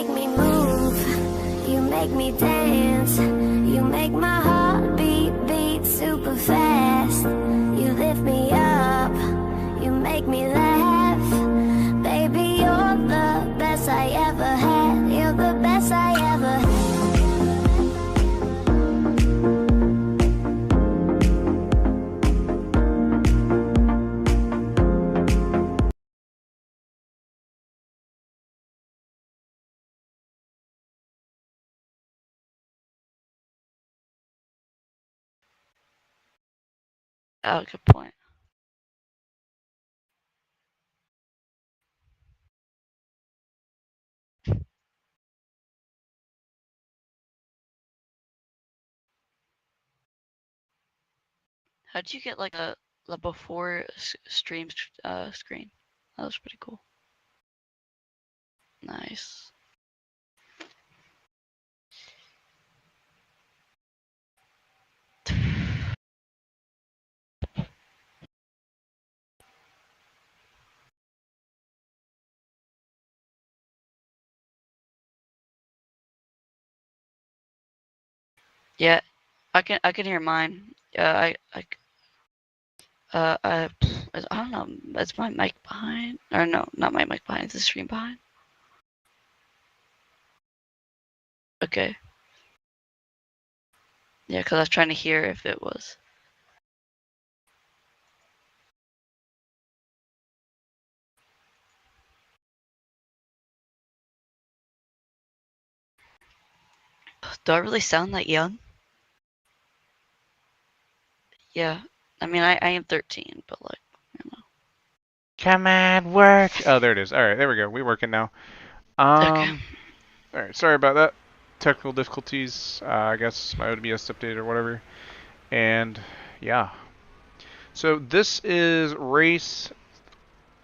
make me move, you make me dance, you make my heart beat super fast. You lift me up, you make me laugh. Baby, you're the best I ever had. You're the best I ever had. Oh, good point. How'd you get like a before stream screen? That was pretty cool. Nice. Yeah, I can hear mine. Yeah, I don't know. Is my mic behind? Or no, not my mic behind. Is the stream behind? Okay. Yeah, because I was trying to hear if it was. Do I really sound that young? Yeah. I mean, I am 13, but like, you know. Come on, work. Oh, there it is. All right, there we go. We're working now. Okay. All right, sorry about that. Technical difficulties. I guess my OBS update or whatever. And yeah. So this is race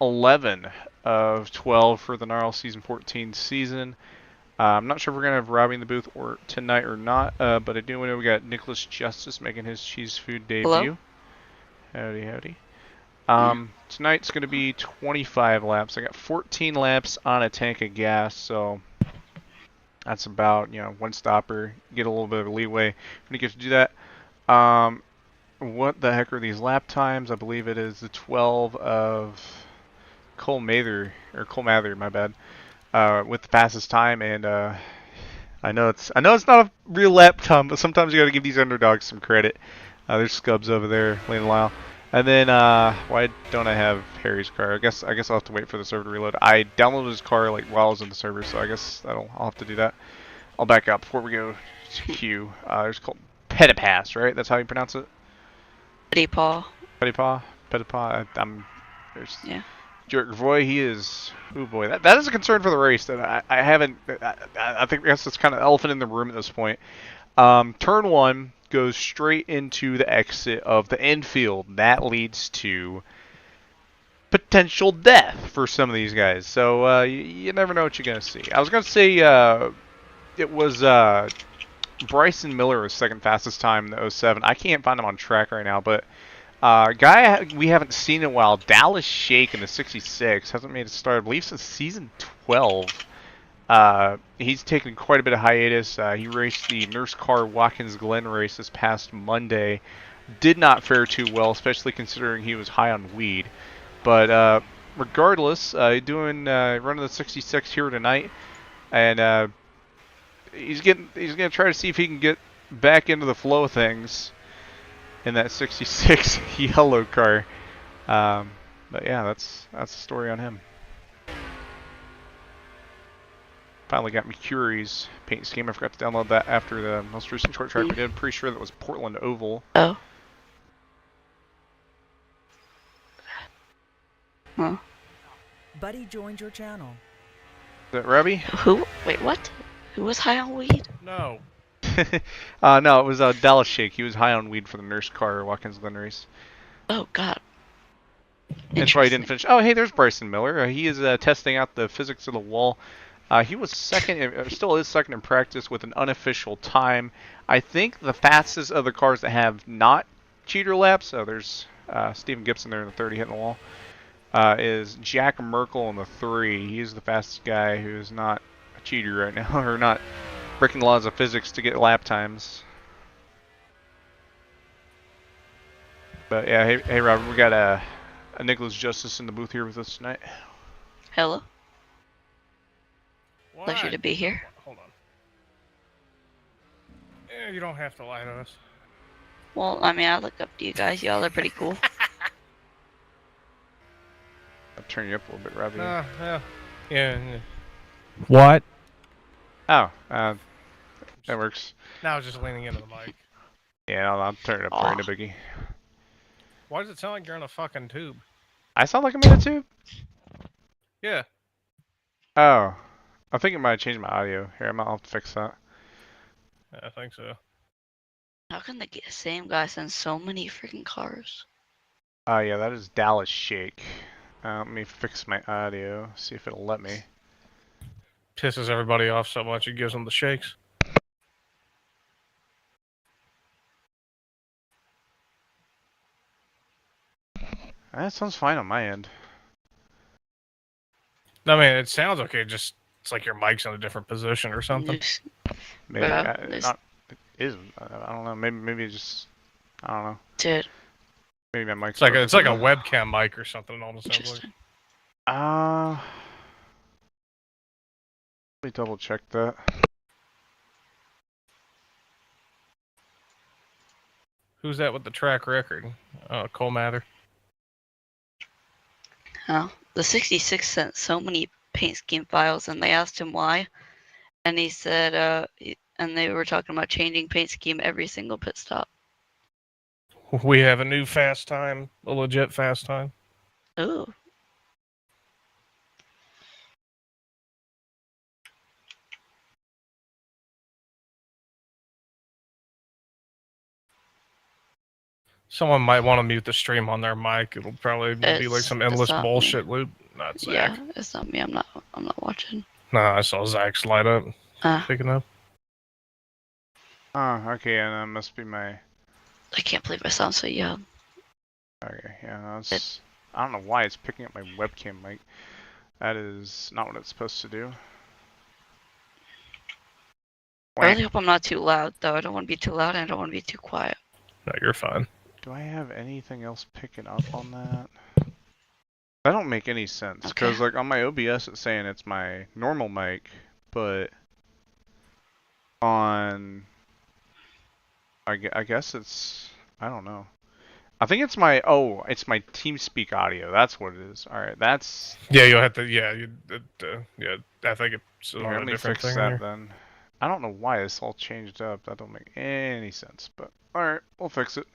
11 of 12 for the NARL Season 14 season. I'm not sure if we're going to have Robbie in the booth or tonight or not, but I do know we got Nicholas Justice making his cheese food debut. Hello? Howdy, howdy. Yeah. Tonight's going to be 25 laps. I got 14 laps on a tank of gas, so that's about, one stopper. Get a little bit of leeway when you get to do that. What the heck are these lap times? I believe it is the 12 of Cole Mather, my bad, with the fastest time, and I know it's not a real lap time, but sometimes you got to give these underdogs some credit. There's Scubs over there, Lane Lyle. And then, why don't I have Harry's car? I guess I'll have to wait for the server to reload. I downloaded his car like while I was in the server, so I guess I'll have to do that. I'll back up before we go to Q. There's called Petipass, right? That's how you pronounce it? Petitpas. Petipas. There's Yeah. Roy, he is. Oh boy, that is a concern for the race that I haven't. I think that's kind of elephant in the room at this point. Turn 1 goes straight into the exit of the infield. That leads to potential death for some of these guys. So you never know what you're gonna see. I was gonna say it was Bryson Miller was second fastest time in the 07. I can't find him on track right now, but guy we haven't seen in a while, Dallas Shake in the 66, hasn't made a start, I believe, since season 12. He's taken quite a bit of hiatus. He raced the Nurse Car Watkins Glen race this past Monday. Did not fare too well, especially considering he was high on weed. But regardless, running the 66 here tonight, and he's gonna try to see if he can get back into the flow of things in that 66 yellow car. But yeah, that's the story on him. Finally got Mercury's paint scheme. I forgot to download that after the most recent short track we did. Pretty sure that was Portland Oval. Oh. Huh. Buddy joined your channel. Is that Robbie? Who? Wait, what? Who was high on weed? No. No, it was Dallas Shake. He was high on weed for the Nurse Car Watkins Glen race. Oh, God. That's why he didn't finish. Oh, hey, there's Bryson Miller. He is testing out the physics of the wall. He was second, still is second in practice with an unofficial time. I think the fastest of the cars that have not cheater laps, so there's Steven Gibson there in the 30 hitting the wall, is Jack Merkel in the 3. He's the fastest guy who is not a cheater right now, or not breaking the laws of physics to get lap times. But yeah, hey Robert, we got a Nicholas Justice in the booth here with us tonight. Hello. What? Pleasure to be here. Hold on. Yeah, you don't have to lie to us. Well, I mean, I look up to you guys. Y'all are pretty cool. I'll turn you up a little bit, Robbie. Yeah. What? Oh, that works. Now I was just leaning into the mic. Yeah, I'll turn it up for you, Biggie. Why does it sound like you're in a fucking tube? I sound like I'm in a tube? Yeah. Oh, I think it might have changed my audio. Here, I'll have to fix that. I think so. How can the same guy send so many freaking cars? Oh yeah, that is Dallas Shake. Let me fix my audio, see if it'll let me. Pisses everybody off so much it gives them the shakes. That sounds fine on my end. I mean, it sounds okay. Just it's like your mic's in a different position or something. Maybe Yeah, not. It is. I don't know. Maybe it just. I don't know. Dude, Maybe my mic's. It's like a webcam mic or something. It almost sounds like. interesting. Let me double check that. Who's that with the track record? Cole Mather. Oh, the 66 sent so many paint scheme files, and they asked him why, and he said, and they were talking about changing paint scheme every single pit stop. We have a new fast time, a legit fast time. Ooh. Someone might want to mute the stream on their mic. It'll probably be like some endless not bullshit loop. Not Zach. Yeah, it's not me. I'm not watching. Nah, I saw Zach's light up. Picking up. Oh, okay, and that must be my. I can't believe I sound so young. Okay, yeah, that's. I don't know why it's picking up my webcam mic. That is not what it's supposed to do. I really hope I'm not too loud, though. I don't want to be too loud, and I don't want to be too quiet. No, you're fine. Do I have anything else picking up on that? That don't make any sense, because like on my OBS it's saying it's my normal mic, but on I guess it's, I don't know. I think it's my, it's my TeamSpeak audio. That's what it is. All right, that's. Yeah, you'll have to. Yeah, yeah. I think it's Here, on let a me different fix thing. that Here. then. I don't know why this all changed up. That don't make any sense. But all right, we'll fix it.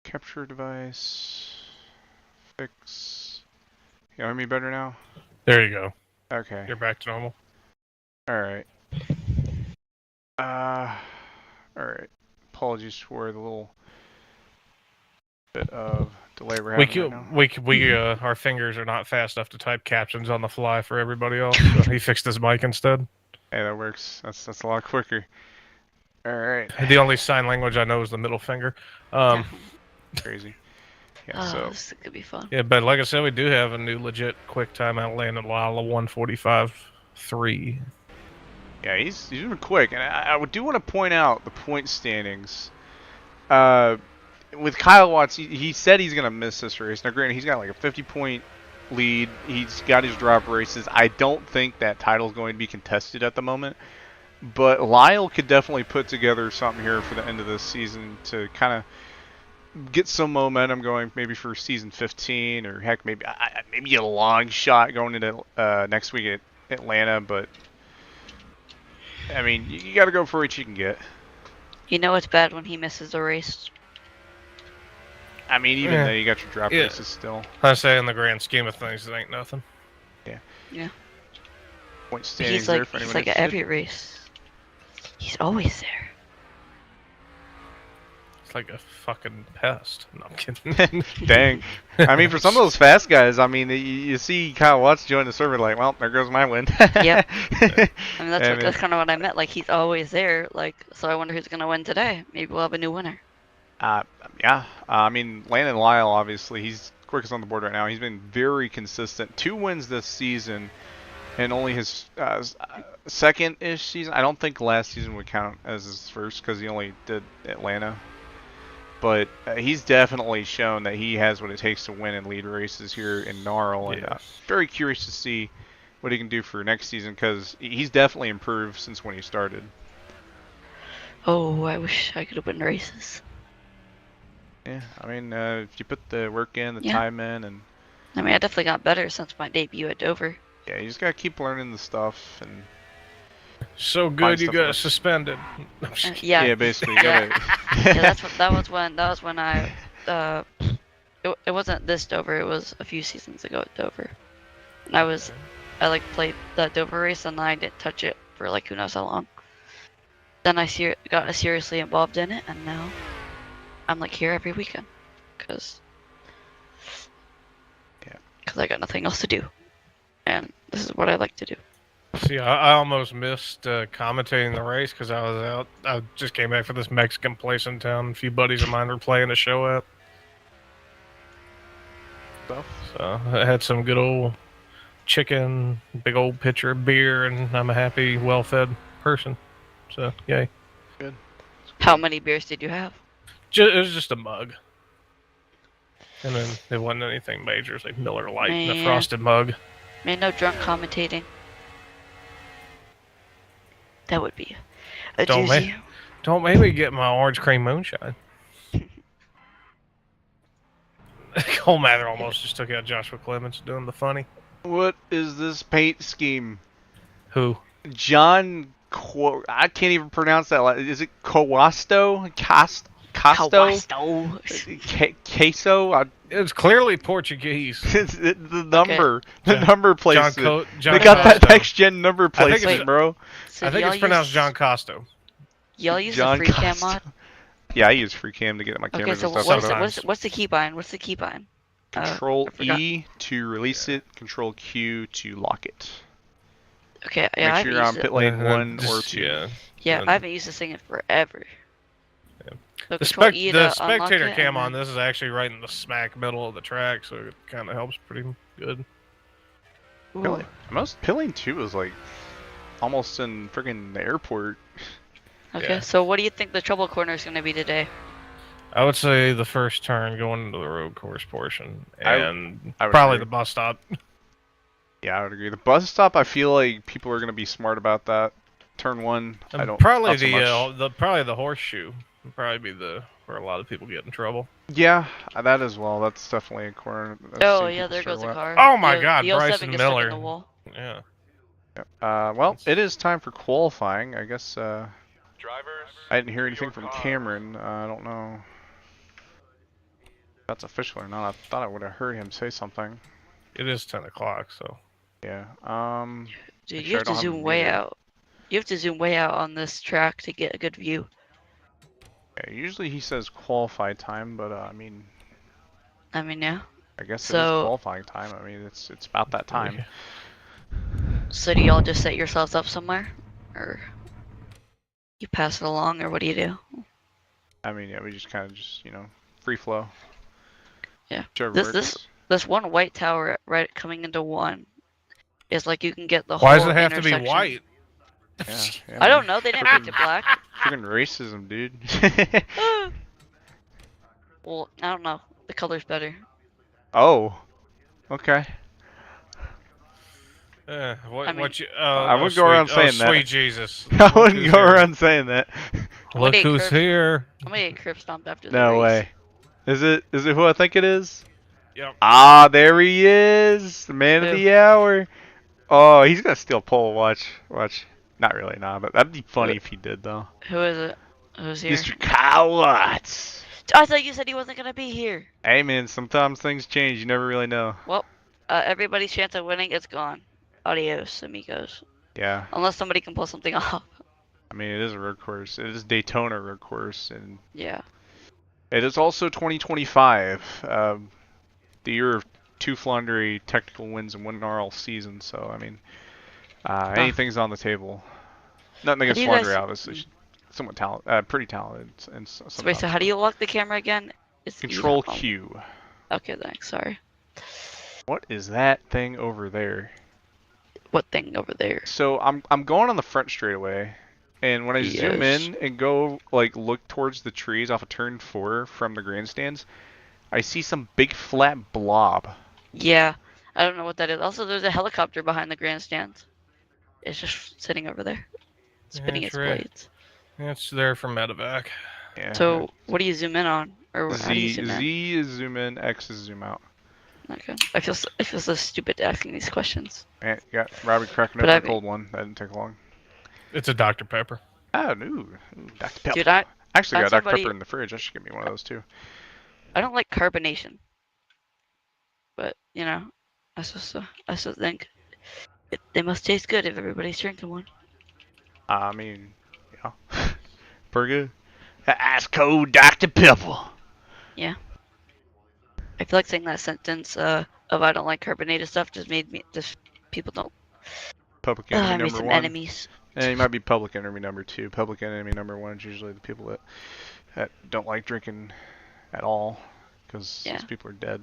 Capture device. Fix. You hear me better now? There you go. Okay. You're back to normal. All right. All right. Apologies for the little bit of delay we're having right now. Our fingers are not fast enough to type captions on the fly for everybody else. So he fixed his mic instead. Hey, that works. That's a lot quicker. All right. The only sign language I know is the middle finger. Crazy. Yeah. So this could be fun. Yeah, but like I said, we do have a new legit quick time out Landon Lyle, 1:45.3. yeah, he's been quick, and I do want to point out the point standings. With Kyle Watts, he said he's gonna miss this race. Now, granted, he's got like a 50-point lead. He's got his drop races. I don't think that title is going to be contested at the moment. But Lyle could definitely put together something here for the end of this season to kind of get some momentum going, maybe for season 15, or heck, maybe a long shot going into next week at Atlanta. But I mean, you got to go for what you can get. You know it's bad when he misses a race. I mean, even then, you got your drop races still. I say, in the grand scheme of things, it ain't nothing. Yeah. Point standings there for anyone He's like at every race. He's always there. It's like a fucking pest. No, I'm kidding. Dang. I mean, for some of those fast guys, I mean, you see Kyle Watts join the server, like, well, there goes my win. Yep. I mean, that's kind of what I meant. Like, he's always there. Like, so I wonder who's gonna win today. Maybe we'll have a new winner. Yeah. I mean, Landon Lyle, obviously, he's quickest on the board right now. He's been very consistent. 2 wins this season, and only his second-ish season. I don't think last season would count as his first because he only did Atlanta. But he's definitely shown that he has what it takes to win and lead races here in NARL. And very curious to see what he can do for next season because he's definitely improved since when he started. Oh, I wish I could have won races. Yeah, I mean, if you put the work in, the Yeah. time in, and I mean, I definitely got better since my debut at Dover. yeah, you just gotta keep learning the stuff and. So Find good you stuff got like- suspended. Yeah, Yeah, basically. You Yeah. gotta... yeah, that was when I it wasn't this Dover, it was a few seasons ago at Dover. And I like played the Dover race and I didn't touch it for like who knows how long. Then I got seriously involved in it and now I'm like here every weekend cuz I got nothing else to do. And this is what I like to do. See, I almost missed commentating the race because I was out. I just came back from this Mexican place in town. A few buddies of mine were playing a show at. So I had some good old chicken, big old pitcher of beer, and I'm a happy, well-fed person. So, yay. Good. How many beers did you have? It was just a mug. And then it wasn't anything major. It was like Miller Lite in a Man. frosted mug. Man, no drunk commentating. That would be a Don't doozy. Don't make me get my orange cream moonshine. Cole Mather almost just took out Joshua Clements doing the funny. What is this paint scheme? Who? I can't even pronounce that. Is it Coasto? Casto? Queso? It's clearly Portuguese. The number. Okay. The number placement. John They got that Costo. next gen number think it's- placement, bro. So I think y'all it's pronounced use- John Costo. Y'all use John the free cam Costo. mod? Yeah, I use free cam to get my Okay, cameras so and stuff. sometimes. what's the keybind? What's the keybind? Control I forgot. E to release it. Control Q to lock it. Okay, yeah, I Make haven't sure you're on used it. pit lane Uh, 1 or just- 2. Yeah. Yeah, and- I haven't used this thing in forever. Yeah. So The, control E to the unlock spectator it, cam and on then- this is actually right in the smack middle of the track, so it kind of helps pretty good. Ooh. Most pit lane 2 is like almost in friggin' the airport. Okay, Yeah. so what do you think the trouble corner is going to be today? I would say the first turn going into the road course portion, and I would probably agree. the bus stop. Yeah, I would agree. The bus stop, I feel like people are going to be smart about that. Turn 1, I And don't. probably not so much. probably the horseshoe would probably be where a lot of people get in trouble. Yeah, that as well. That's definitely a corner. I've Oh seen yeah, people there goes struggle a at. car. Oh my God, the 07 Bryson gets stuck in Miller. the wall. Yeah. Well, it is time for qualifying. I guess Drivers. I didn't hear anything from Cameron. I don't know if that's official or not. I thought I would have heard him say something. It is 10 o'clock, so. Yeah. Dude, Make you sure I have to don't have zoom it way muted. out. You have to zoom way out on this track to get a good view. Yeah, usually he says qualify time, but I mean, I mean, yeah. I guess it So- is qualifying time. I mean, it's about that time. So do y'all just set yourselves up somewhere, or you pass it along, or what do you do? I mean, yeah, we just kind of free flow. Yeah. Whichever This works. this one white tower right coming into one is like you can get the Why whole does it have to be intersection. white? Yeah, I don't know. They didn't paint it black. Freaking racism, dude. Well, I don't know. The color's better. Oh. Okay. What you? I wouldn't go around saying that. Sweet Jesus. I Look wouldn't who's go here. around saying that. Look Wait, who's Chris. here. I'm gonna get crib stomped after the No race. way. Is it who I think it is? Yep. Ah, there he is, the man of Who? the hour. Oh, he's gonna steal pole. Watch. Not really, nah, but that'd be funny if he did though. Who is it? Who's here? Mr. Kyle Watts. I thought you said he wasn't gonna be here. Hey man, sometimes things change. You never really know. Well, everybody's chance of winning is gone. Adios, amigos. Yeah. Unless somebody can pull something off. I mean, it is a road course. It is Daytona road course, and Yeah. it is also 2025, the year of 2 Flandre technical wins and 1 NARL season. So I mean, anything's on the table. Nothing against do you guys- Flandre, obviously. She's somewhat pretty talented, and So wait, so how do you lock the camera again? It's Control E. Q. Okay, thanks. Sorry. What is that thing over there? What thing over there? So I'm going on the front straightaway, and when I zoom Yes. in and go like look towards the trees off of turn 4 from the grandstands, I see some big flat blob. Yeah. I don't know what that is. Also, there's a helicopter behind the grandstands. It's just sitting over there, spinning its blades. It's there for medevac. Yeah. So, what do you zoom in on, or how do you zoom in? Z is zoom in, X is zoom out. Okay. I feel so stupid asking these questions. Man, you got Robbie cracking But open I a mean- cold one. That didn't take long. It's a Dr. Pepper. Oh, no. Dr. Pepper. Dude, I Actually found got Dr. somebody- Pepper in the fridge. I should get me one of those too. I don't like carbonation. But you know, I still think they must taste good if everybody's drinking one. I mean, yeah. Pretty good. Ice cold Dr. Pepper. Yeah. I feel like saying that sentence of I don't like carbonated stuff just people don't. Public I enemy made number some 1. enemies. And you might be public enemy number 2. Public enemy number 1 is usually the people that don't like drinking at all, because Yeah. those people are dead.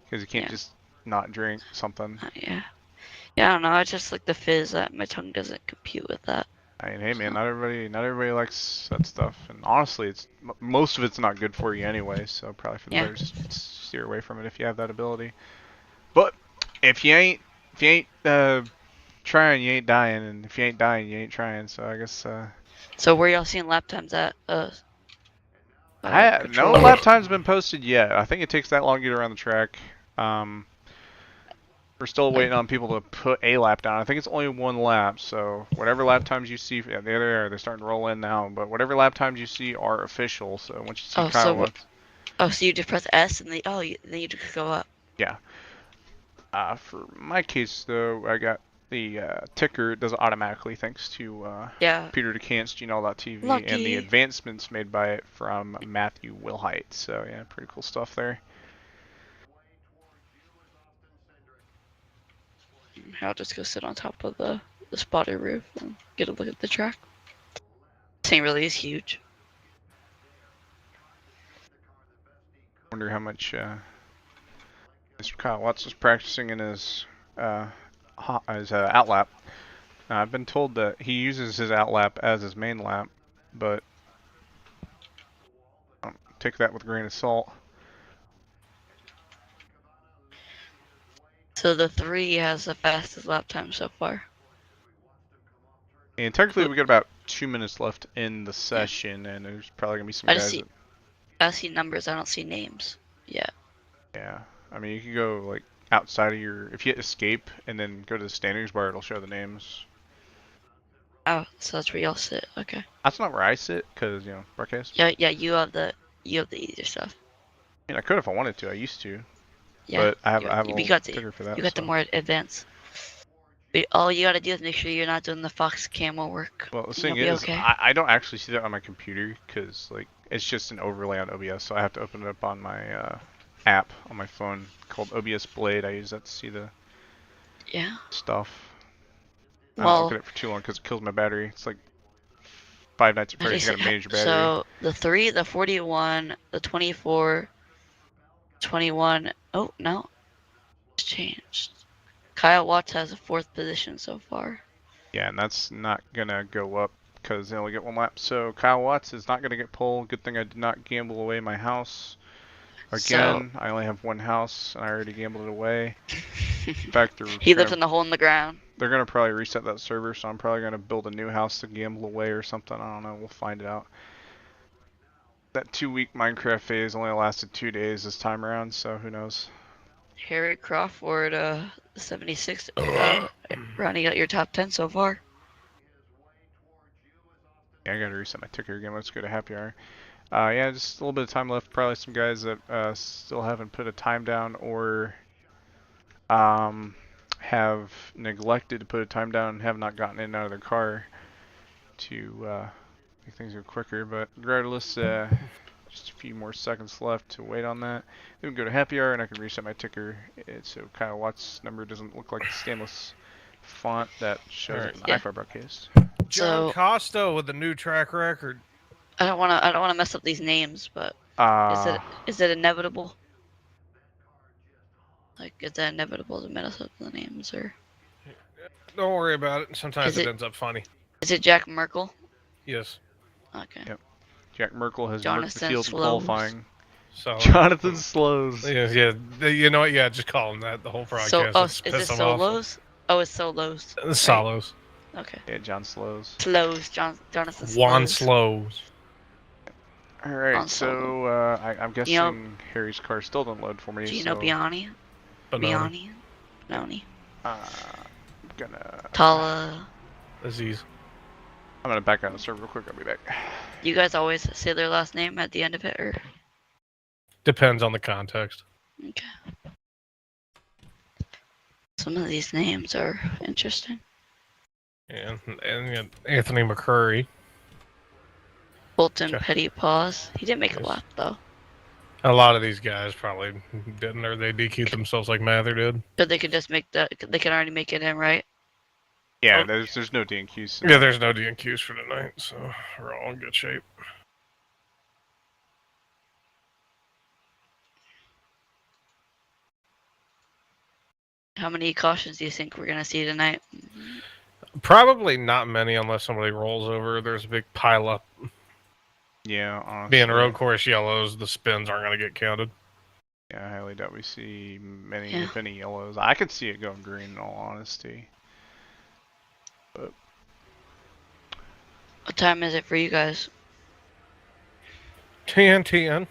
Because you can't Yeah. just not drink something. Yeah. Yeah, I don't know. It's just like the fizz that my tongue doesn't compute with that. I mean, hey man, not everybody likes that stuff, and honestly, most of it's not good for you anyway. So probably for the Yeah. better, just steer away from it if you have that ability. But if you ain't trying, you ain't dying, and if you ain't dying, you ain't trying. So I guess So where y'all seeing lap times at? no control? lap time's been posted yet. I think it takes that long to get around the track. We're still waiting on people to put a lap down. I think it's only 1 lap, so whatever lap times you see, yeah, they're starting to roll in now. But whatever lap times you see are official. So once you see Oh, Kyle so Watts, Oh, so you just press S and then you just go up. yeah. For my case though, I got the ticker. It does it automatically thanks to Yeah. Peter Dikant's GNL.TV and the Lucky. advancements made by it from Matthew Wilhite. So yeah, pretty cool stuff there. I'll just go sit on top of the spotter roof and get a look at the track. This thing really is huge. Wonder how much Mr. Kyle Watts is practicing in his outlap. I've been told that he uses his outlap as his main lap, but take that with a grain of salt. So the 3 has the fastest lap time so far. And technically, we got about 2 minutes left in the session, and there's probably gonna be some I guys. just see, I see numbers. I don't see names. Yeah. Yeah, I mean, you can go like outside of your. If you hit escape and then go to the standings bar, it'll show the names. Oh, so that's where y'all sit. Okay. That's not where I sit, cause broadcast. Yeah, yeah. You have the easier stuff. I mean, I could if I wanted to. I used to. Yeah. But I have a you got the ticker for that. you got the so. more advanced. But all you gotta do is make sure you're not doing the Fox camo work. Well, the and thing you'll be is, okay. I don't actually see that on my computer because like it's just an overlay on OBS, so I have to open it up on my app on my phone called OBS Blade. I use that to see the Yeah. stuff. I don't Well, look at it for too long because it kills my battery. It's like 5 nights at first. You gotta manage your battery. So the 3, the 41, the 24, 21. Oh no, it's changed. Kyle Watts has a 4th position so far. Yeah, and that's not gonna go up because they only get 1 lap. So Kyle Watts is not gonna get pole. Good thing I did not gamble away my house. Again, I only have 1 house, and I already gambled it away. In fact, He lives in a hole in the ground. they're gonna probably reset that server, so I'm probably gonna build a new house to gamble away or something. I don't know. We'll find it out. That 2-week Minecraft phase only lasted 2 days this time around, so who knows? Harry Crawford, 76. Rounding out your top 10 so far. Yeah, I gotta reset my ticker again. Let's go to happy hour. Yeah, just a little bit of time left. Probably some guys that still haven't put a time down or have neglected to put a time down and have not gotten in and out of their car to make things go quicker. But regardless, just a few more seconds left to wait on that. Then we can go to happy hour and I can reset my ticker so Kyle Watts' number doesn't look like the stainless font that shows up in the Yeah. IFAR broadcast. John So- Costa with a new track record. I don't wanna mess up these names, but is it inevitable? Like, is that inevitable to mess up the names, or Don't worry about it. Sometimes Is it it- ends up funny. is it Jack Merkel? Yes. Okay. Yep. Jack Merkel has marked the Jonathan field in Slows. qualifying. So Jonathan Slows. Yeah. You know what? Yeah, just call him that. The whole broadcast. Let's Is piss it him off. Solos? Oh, it's Solos. right? Solos. Okay. Yeah, John Slows. Slows. Jonathan Juan Slows. Slows. All right, On so I'm guessing You know- Harry's car still didn't load for me. Do you so know Biani? Benoni. Benoni. I'm gonna Aziz. I'm gonna back out of the server real quick. I'll be back. You guys always say their last name at the end of it, or? Depends on the context. Okay. Some of these names are interesting. And Anthony McCurry. Bolton Okay. Petty Paws. He didn't make a Yes. lot though. A lot of these guys probably didn't, or they DQ'd themselves like Mather did. But they could just make that. They can already make it in, right? Yeah, Oh. there's no DNQs. Yeah, there's no DNQs for tonight, so we're all in good shape. How many cautions do you think we're gonna see tonight? Probably not many unless somebody rolls over. There's a big pile up. Yeah, honestly. Being road course yellows, the spins aren't going to get counted. Yeah, I highly doubt we see many, Yeah. if any, yellows. I could see it going green in all honesty. But What time is it for you guys? 10. 10.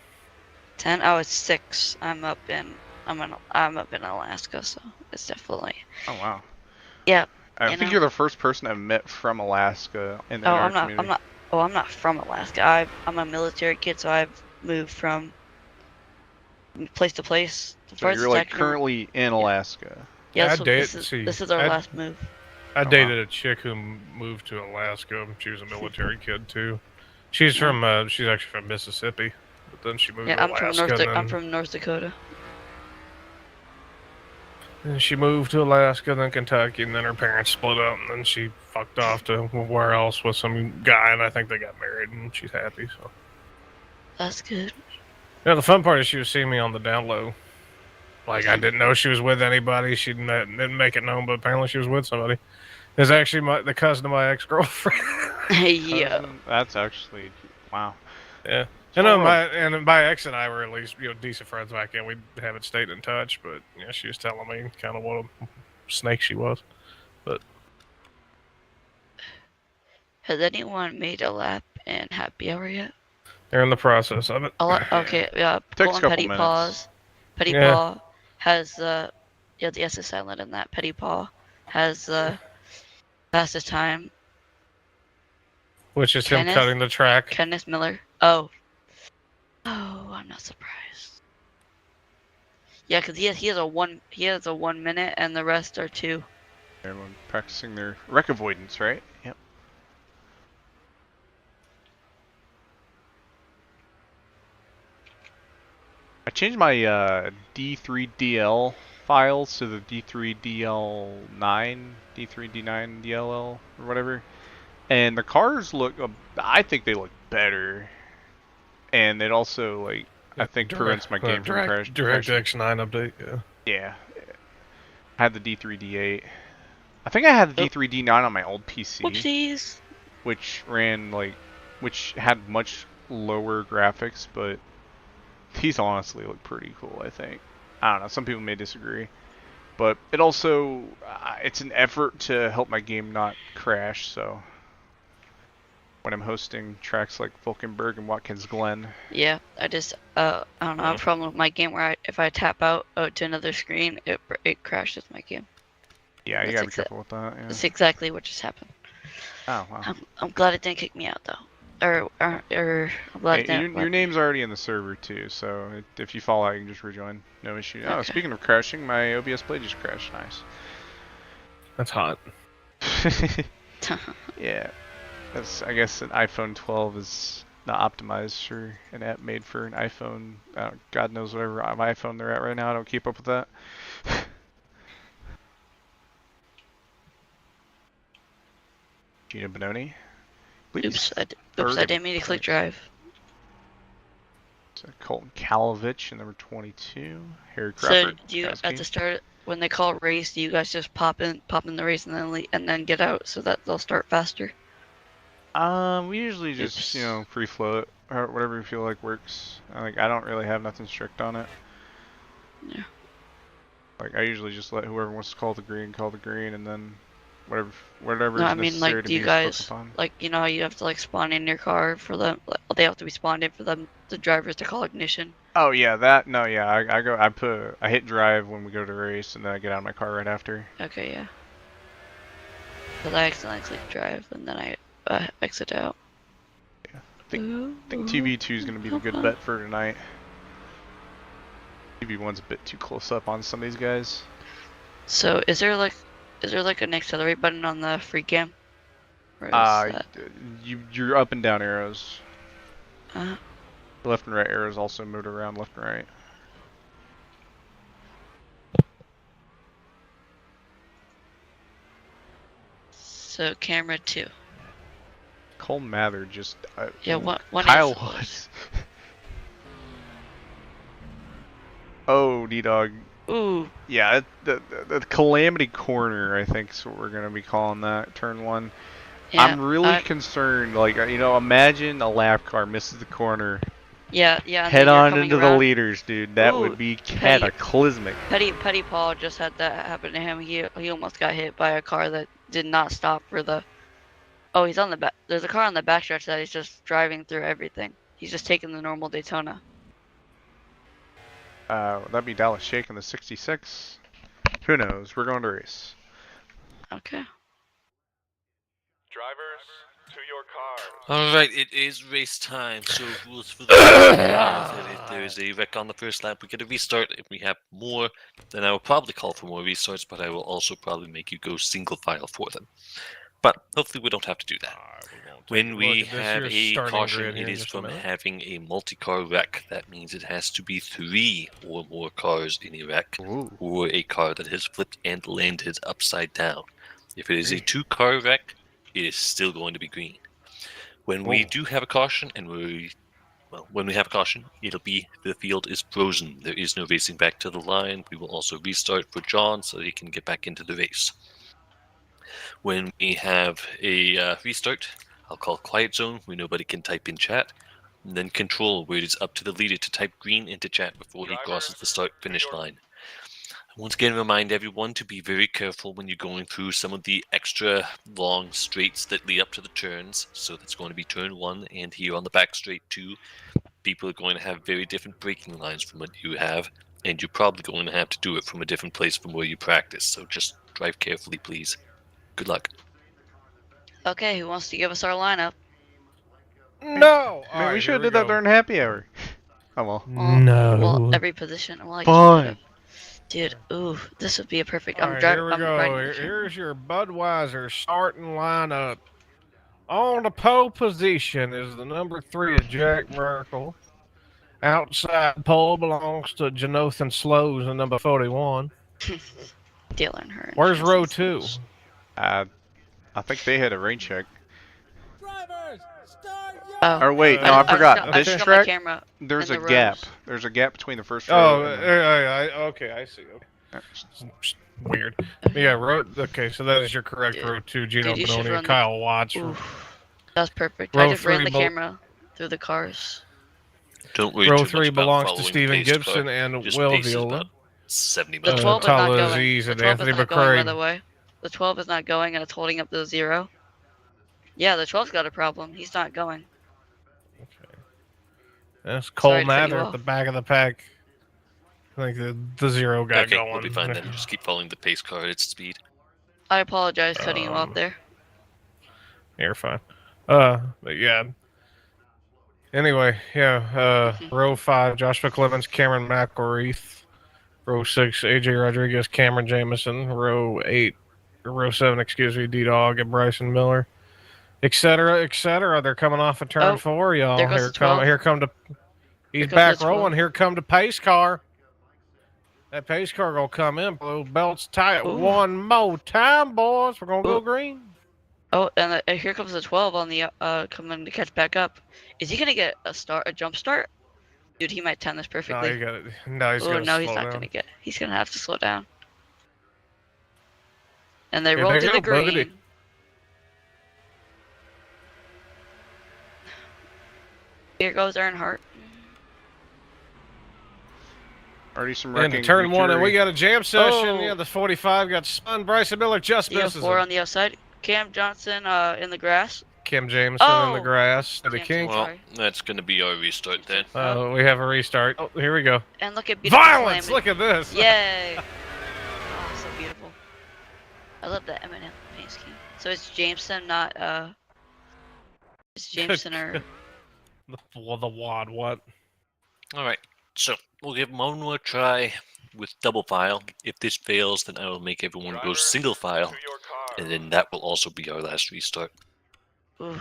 Oh, it's 6. I'm up in Alaska, so it's definitely. oh wow. Yeah. I You think know. you're the first person I've met from Alaska in the Oh, NARL I'm not. community. I'm not. Oh, I'm not from Alaska. I'm a military kid, so I've moved from place to place. The So you're farthest I like can remember- currently in Alaska. Yeah, I so date- this is our I- last move. I Oh, dated a chick who moved to Alaska. She was a military kid too. She's Yeah. from she's actually from Mississippi, but then she moved Yeah, to I'm Alaska. I'm from North Dakota. And she moved to Alaska, then Kentucky, and then her parents split up, and then she fucked off to where else with some guy, and I think they got married, and she's happy. So That's good. yeah, the fun part is she was seeing me on the down low. Like I didn't know she was with anybody. She didn't make it known, but apparently she was with somebody. It's actually the cousin of my ex-girlfriend. Yeah. That's actually wow. Yeah. Small And world. my ex and I were at least decent friends back then. We haven't stayed in touch, but she was telling me kind of what a snake she was. Has anyone made a lap in Happy Hour yet? They're in the process of it. Okay, yeah. Takes a Colin couple Petty minutes. Paws. Petty Yeah. Paw has the S is silent in that. Petty Paw has the fastest time. Which is him Kenneth? cutting the track. Kenneth Miller. Oh, I'm not surprised. Yeah, because he has a 1 minute, and the rest are 2. Everyone practicing their wreck avoidance, right? Yep. I changed my D3DL files to the D3DL9, D3D9DLL, or whatever. And the cars look, I think they look better. And it also, like, I think prevents my game from crashing. DirectX 9 update, yeah. Yeah. I had the D3D8. I think I had the Oh. D3D9 on my old PC, Whoopsies. which had much lower graphics, but these honestly look pretty cool, I think. I don't know, some people may disagree. But it also, it's an effort to help my game not crash, so when I'm hosting tracks like Vulcanberg and Watkins Glen. Yeah, I don't know. I have a problem with my game where if I tap out to another screen, it crashes my game. Yeah, you That's gotta be careful with that. Yeah. That's exactly what just happened. Oh, wow. I'm glad it didn't kick me out though. Or I'm glad it Hey, didn't. your name's already in the server too, so if you fall out, you can just rejoin. No issue. Oh, Okay. speaking of crashing, my OBS Play just crashed. Nice. That's hot. Yeah. I guess an iPhone 12 is not optimized for an app made for an iPhone. God knows whatever iPhone they're at right now. I don't keep up with that. Gina Bononi. Please. Oops, I didn't mean to click drive. So Colton Kalovich in number 22. Harry So Crawford. do you at Kowski. the start when they call race, do you guys just pop in the race and then get out so that they'll start faster? We usually just Oops. free flow it or whatever you feel like works. Like I don't really have nothing strict on it. Yeah. Like I usually just let whoever wants to call the green, and then whatever No, is I mean necessary like to do you be guys focused on. like how you have to like spawn in your car for them? Like, they have to be spawned in for them the drivers to call ignition. Oh yeah, I hit drive when we go to race, and then I get out of my car right after. Okay, yeah. Because I accidentally click drive and then I exit out. I think TV2 is going to be the good bet for tonight. TV1's a bit too close up on some of these guys. So is there like an accelerate button on the free cam? Or is that... Your up and down arrows. Uh, The left and right arrows also move around left and right. so camera 2. Cole Mather just Yeah, one Kyle is- Woods. Oh, D-Dog. Ooh, Yeah, the Calamity Corner, I think is what we're going to be calling that, turn 1. yeah. I'm really concerned, like, imagine a lap car misses the corner, Yeah, and head then you're on coming into the around. leaders, dude. That Ooh, would be cataclysmic. Petty Paul just had that happen to him. He almost got hit by a car that did not stop for the... Oh, he's on the back. There's a car on the backstretch that he's just driving through everything. He's just taking the normal Daytona. That'd be Dallas Shake in the 66. Who knows? We're going to race. Okay. Drivers, to your cars. Alright, it is race time, so rules for the if there is a wreck on the first lap, we get a restart. If we have more, then I will probably call for more restarts, but I will also probably make you go single file for them. But hopefully we don't have to do that. When we have a caution, it is from having a multi-car wreck. That means it has to be 3 or more cars in a wreck, or a car that has flipped and landed upside down. If it is a 2-car wreck, it is still going to be green. When we do have a caution, when we have a caution, it'll be the field is frozen. There is no racing back to the line. We will also restart for John so that he can get back into the race. When we have a restart, I'll call quiet zone where nobody can type in chat, and then control where it is up to the leader to type green into chat before he crosses the start-finish line. Once again, remind everyone to be very careful when you're going through some of the extra long straights that lead up to the turns. So that's going to be turn 1, and here on the back straight 2, people are going to have very different braking lines from what you have, and you're probably going to have to do it from a different place from where you practice. So just drive carefully, please. Good luck. Okay, who wants to give us our lineup? No! Man, we should have did that during happy hour. Oh well. Well, every position. Well, Fine. Dude, ooh, this would be a perfect. Alright, here we go. Here's your Budweiser starting lineup. On the pole position is the number 3 of Jack Merkel. Outside pole belongs to Jonathan Slows, the number 41. Dylan Hearn. Where's row 2? I think they had a rain check. Oh. Or wait, no, I forgot. This forgot track, my camera there's a in the gap. rows. There's a gap between the first row. Oh, okay, I see. Okay. Weird. Yeah, okay, so that is your correct row 2, Gino Dude, you should Bononi run and Kyle Watts. That's perfect. Row I just ran 3 the camera through the cars. Don't worry Row too 3 much about belongs to following Stephen the pace Gibson car. and Just Will pace is Viola. about 70 The miles. 12 is not Tyler going. Aziz The and 12 is Anthony not going, by the McCrae. way. The 12 is not going, and it's holding up the 0. Yeah, the 12's got a problem. He's not going. That's Cole Sorry to cut you Mather at off. the back of the pack. I think the 0 got Okay, going. we'll be fine then. Just keep following the pace car at its speed. I apologize cutting you off there. You're fine. But yeah. Anyway, yeah. Row 5, Josh McClemmons, Cameron McElreath. Row 6, AJ Rodriguez, Cameron Jamison. Row 7, D-Dog and Bryson Miller. Etc., etc. They're coming off of turn 4, y'all. There goes the 12. He's goes back the 12. rolling. Here come the pace car. That pace car gonna come in. Blue belts tight. Ooh. One more time, boys. We're gonna go Ooh. green. Oh, and here comes the 12 on the coming to catch back up. Is he gonna get a jump start? Dude, he might time this No, perfectly. you got it. No, he's Oh gonna no, slow he's not down. gonna get. He's gonna have to slow down. And they Yeah, roll there to you the go, Boogity. green. Here goes Earnhardt. Already some Into wrecking. turn one, and we victory. got a jam session. Oh. Yeah, the 45 got spun. Bryson Miller just You have misses 4 him. on the outside. Cam Johnson in the grass. Kim Jamison in the Oh. grass to the Jamson. kink. Well, Sorry. that's going to be our restart then. We have a restart. Oh, here we go. And look at beautiful Violence! slamming. Look at this. Yay! Oh, so beautiful. I love that Eminem paint scheme. So it's Jameson, not it's Jameson or The wad, what? Alright, so we'll give one more try with double file. If this fails, then I will make everyone go single file, To your car. and then that will also be our last restart. ooh.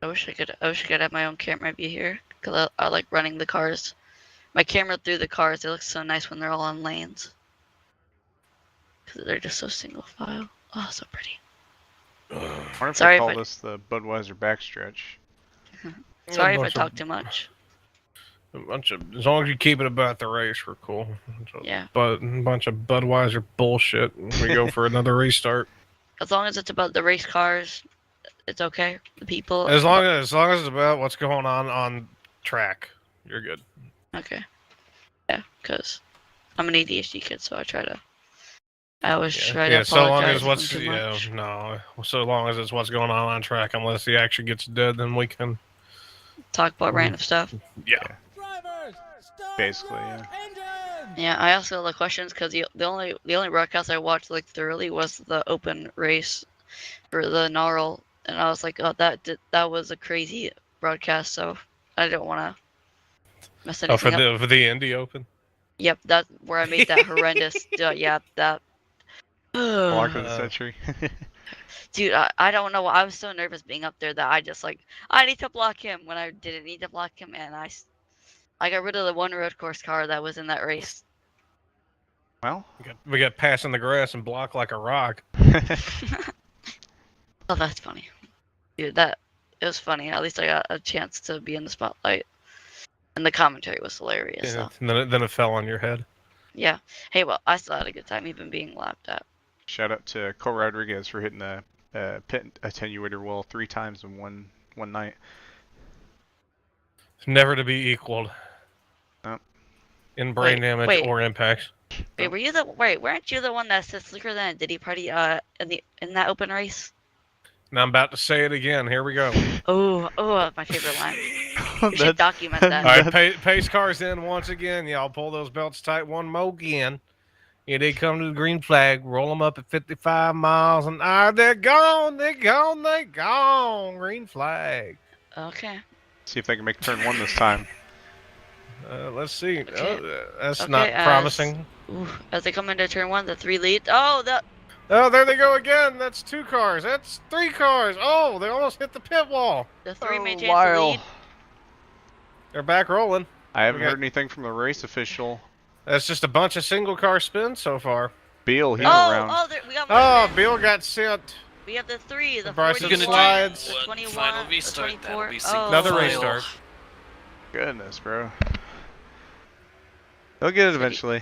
I wish I could have my own camera be here, cause I like running the cars. My camera through the cars, it looks so nice when they're all on lanes. Cause they're just so single file. Oh, so pretty. I wonder if Sorry they if call I- this the Budweiser backstretch. Sorry if I bunch of- talk too much. As long as you keep it about the race, we're cool. Yeah. But a bunch of Budweiser bullshit. We go for another restart. As long as it's about the race cars, it's okay. The people. As long as it's about what's going on track, you're good. Okay. Yeah, because I'm an ADHD kid, so I always try to so long apologize as what's too much. so long as it's what's going on track, unless the action gets dead, then we can. Talk about random stuff. Yeah. Basically, yeah. Yeah, I asked all the questions because the only broadcast I watched like thoroughly was the open race for the NARL, and I was like, oh, that was a crazy broadcast, so I didn't want to mess Oh, anything up. for the Indy Open. Yep, that's where I made that horrendous. Yeah, that. Block of the century. Dude, I don't know. I was so nervous being up there that I just like I need to block him when I didn't need to block him, and I got rid of the one road course car that was in that race. Well, We got passing the grass and block like a rock. Oh, that's funny, dude. It was funny. At least I got a chance to be in the spotlight, and the commentary was hilarious. Yeah, So and then it fell on your head. yeah. Hey, well, I still had a good time, even being laughed at. shout out to Cole Rodriguez for hitting the pit attenuator wall 3 times in one night. Never to be equaled. Nope. In brain damage wait. or impacts. Wait, weren't you the one that said slicker than a Diddy party in that open race? Now I'm about to say it again. Here we go. Oh, my favorite line. You should That's- document that. All right, pace cars in once again. Y'all pull those belts tight one more again. Here they come to the green flag. Roll them up at 55 miles an hour. They're gone. They're gone. They're gone. Green flag. Okay. See if they can make turn 1 this time. Let's see. Okay. That's Okay, not as- promising. Ooh, as they come into turn 1, the 3 lead. Oh, Oh, there they go again. That's 2 cars. That's 3 cars. Oh, they almost hit the pit wall. the 3 Oh, maintains the Lyle. lead. They're back rolling. I haven't We got- heard anything from the race official. That's just a bunch of single car spins so far. Beal, he's Oh, around. we got more Oh, spins. Bill got sent. We have the 3, the Bryson 41, slides. the 21, Final the restart. 24. That'll be Oh. single Another file. restart. Goodness, bro. They'll get it eventually.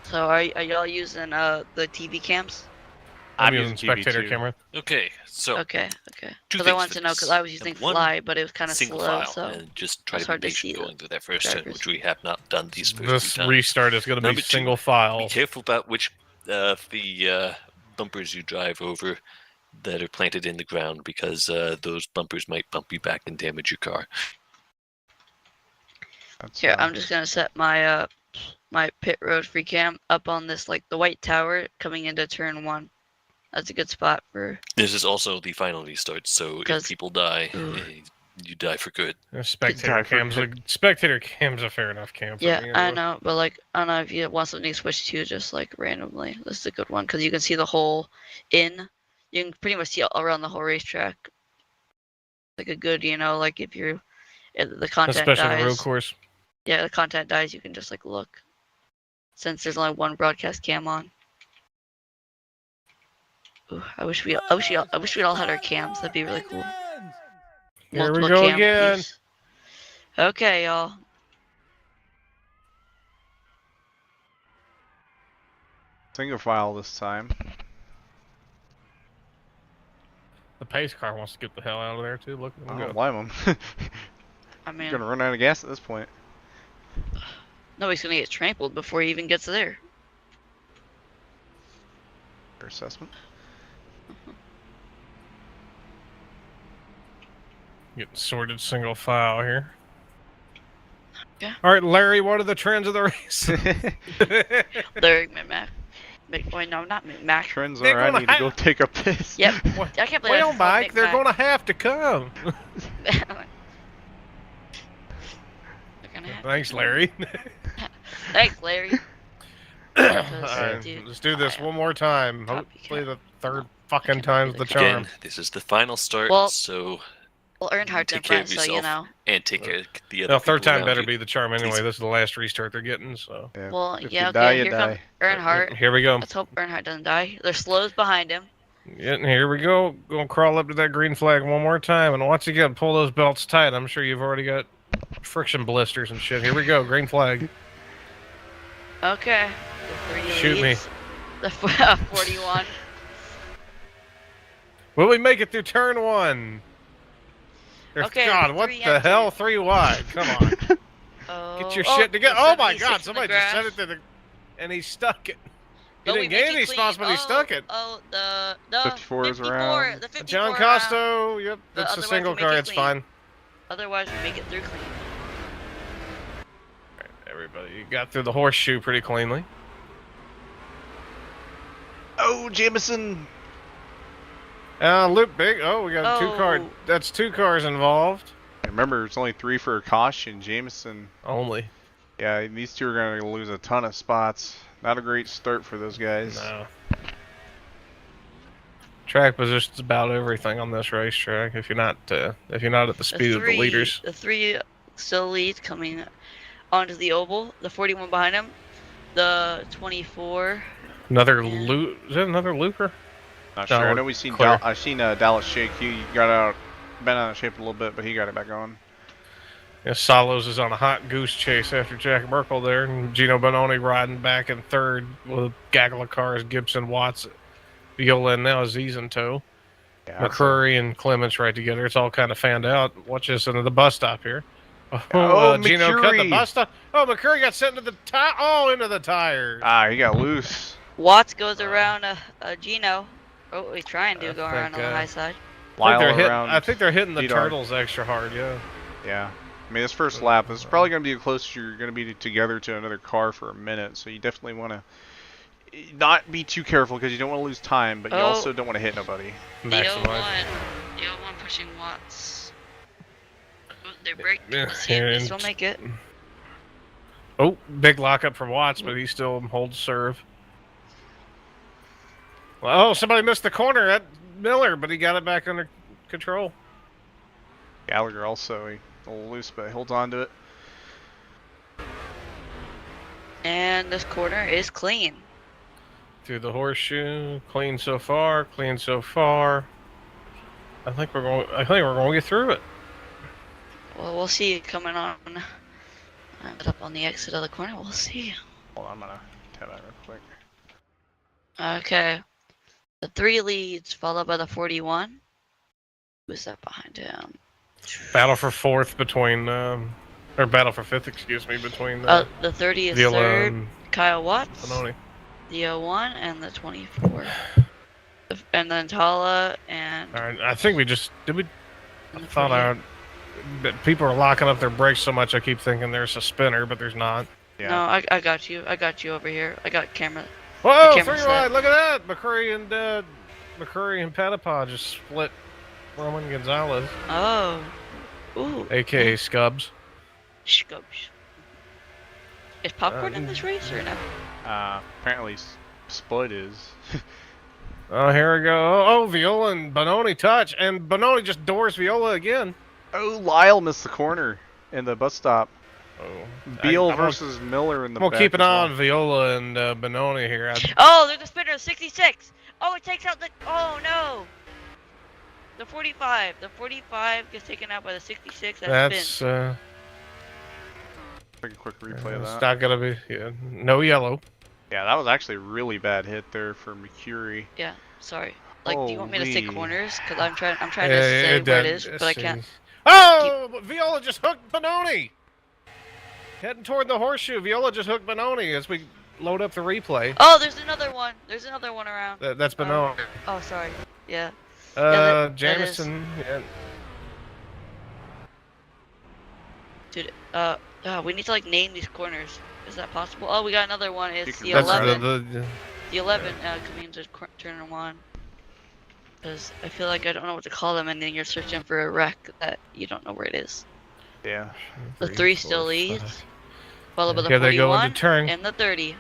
So are y'all using the TV cams? I'm I'm using using spectator TV2. camera. Okay, so Okay. two Because I things wanted for to know, this. because I was using Number one, Fly, but it was kind of single slow, file, so and just try it's to hard be to patient see going through that first turn, drivers. which we have not done these first This 2 times. restart is going to be Number two, single file. Be careful about which the bumpers you drive over that are planted in the ground, because those bumpers might bump you back and damage your car. That's, here I'm just gonna set my my pit road free cam up on this like the white tower coming into turn 1. That's a good spot for. This is also the final restart, so if 'Cause- people die, Ugh. you die for good. Spectator cam's a fair enough cam for Yeah, me. I know, but like I don't know if you want something to switch to just like randomly. This is a good one because you can see the whole in. You can pretty much see around the whole racetrack. Like a good, like if the content Especially dies. the road course. Yeah, the content dies. You can just like look. Since there's only one broadcast cam on. Ooh, I wish we all had our cams. That'd be really cool. Here we Multiple go cam again. piece. Okay, y'all. Single file this time. The pace car wants to get the hell out of there too. Look at I him don't go. blame him. I You're mean, gonna run out of gas at this point. nobody's gonna get trampled before he even gets there. Your assessment. Getting sorted single file here. Yeah. All right, Larry. What are the trends of the race? Larry McMac. Wait, no, not McMac. Trends They're are I gonna need to go take a piss. Yep. I can't believe Well, I Mike, they're going to have to come. They're gonna have Thanks, to. Larry. Thanks, Larry. All Because, right, dude, let's do this I one more time. copycat. Hopefully, the third No, fucking can't time's be the the charm. Again, this is the final start, Well- so Well, Earnhardt's in take care front, of so you yourself. know. and take care of the other Well, third people time around better you. be the charm anyway. Please. This is the last restart they're getting, so. Yeah. Well, If yeah, you okay. die, you Here die. comes Earnhardt. Here we go. Let's hope Earnhardt doesn't die. There's slows behind him. Yeah, and here we go. Gonna crawl up to that green flag one more time, and once again, pull those belts tight. I'm sure you've already got friction blisters and shit. Here we go, green flag. Okay. The 3 Shoot me. leads. The 41. Will we make it through turn one? Okay, God, what three the empty. hell? 3 wide. Come on. Oh, Get your shit together. Oh my 76 God, in the somebody just said grass. it to the. And he stuck it. He Oh, we didn't get make any it clean. spots, but he stuck it. Oh, the 54 is around. The 54 John around. Costo, yep, But that's a otherwise single we make car, it it's clean. fine. Otherwise, we make it through clean. Alright, everybody got through the horseshoe pretty cleanly. Oh, Jamison. Loop big. Oh, we got two cars. Oh. That's 2 cars involved. Remember, it's only 3 for a caution. Jamison. Only. Yeah, these two are going to lose a ton of spots. Not a great start for those guys. No. Track position's about everything on this racetrack. If you're not at the speed of the leaders. The 3 still leads coming onto the oval. The 41 behind him. The 24. Another Yeah. loop. Is that another looper? Not No, sure. I we're know we've seen clear. I've seen Dallas shake. He got been out of shape a little bit, but he got it back on. Yeah, Salos is on a hot goose chase after Jack Merkel there, and Gino Bononi riding back in third with a gaggle of cars. Gibson, Watts, Viola, and now Aziz in tow. Yeah, McCrory and Clements right together. It's all kind of fanned out. Watch this into the bus stop here. Oh, Gino cut the McCurry. bus stop. Oh, McCurry got sent into the tire. Oh, into the tires. he got loose. Watts goes around Gino. Oh, he's trying to I go around on think, the high side. Lyle I think they're hitting the Peter. turtles extra hard. Yeah. Yeah. I mean, this first lap is probably going to be the closest you're going to be together to another car for a minute, so you definitely want to not be too careful because you don't want to lose time, but you Oh. also don't want to hit nobody. The Maximize. 01 pushing Watts. Oh, they break. Yeah, Let's see if they and- still make it. Oh, big lockup for Watts, but he still holds serve. Well, oh, somebody missed the corner. That Miller, but he got it back under control. Gallagher also a little loose, but holds on to it. And this corner is clean. Through the horseshoe, clean so far, clean so far. I think we're going to get through it. Well, we'll see coming on. Up on the exit of the corner. We'll see. Hold on, I'm going to tap that real quick. Okay. The 3 leads, followed by the 41. Who's that behind him? Battle for fourth between, or battle for fifth, excuse me, between The 30 is Viola third. and Kyle Watts. Bononi. The 01 and the 24. And then Tala and. All right, I think we just did we. I and the thought 48. that people are locking up their brakes so much. I keep thinking there's a spinner, but there's not. Yeah. No, I got you. I got you over here. I got camera. Whoa, camera 3 set. wide! Look at that. McCurry and Patapon just split Roman Gonzalez, Oh. Ooh. aka Scubs. Scopes. Is popcorn in this race or no? Apparently Split is. Oh, here we go. Oh, Viola and Bononi touch, and Bononi just doors Viola again. Oh, Lyle missed the corner in the bus stop. Oh, Beal I'm versus Miller in the gonna back keep an as eye well. on Viola and Bononi here. Oh, there's a spinner. 66. Oh, it takes out the. Oh no. The 45. The 45 gets taken out by the 66. That spins. Take a quick replay of It's that. not gonna be no yellow. Yeah, that was actually a really bad hit there for Mercury. Yeah, sorry. Like, do you want me to say Holy. corners? Cause I'm trying to say where it is, but I can't. Oh, but Viola just hooked Benoni. Heading toward the horseshoe. Viola just hooked Benoni as we load up the replay. Oh, there's another one. There's another one around. That's Benoni. Oh, sorry. Yeah. Yeah, that Jamison. Yeah. Dude, we need to like name these corners. Is that possible? Oh, we got another one. It's the That's 11. The 11 coming into turn 1. Because I feel like I don't know what to call them, and then you're searching for a wreck that you don't know where it is. Yeah. The 3 still leads, followed by the Here they go 41 into turn. and the 30.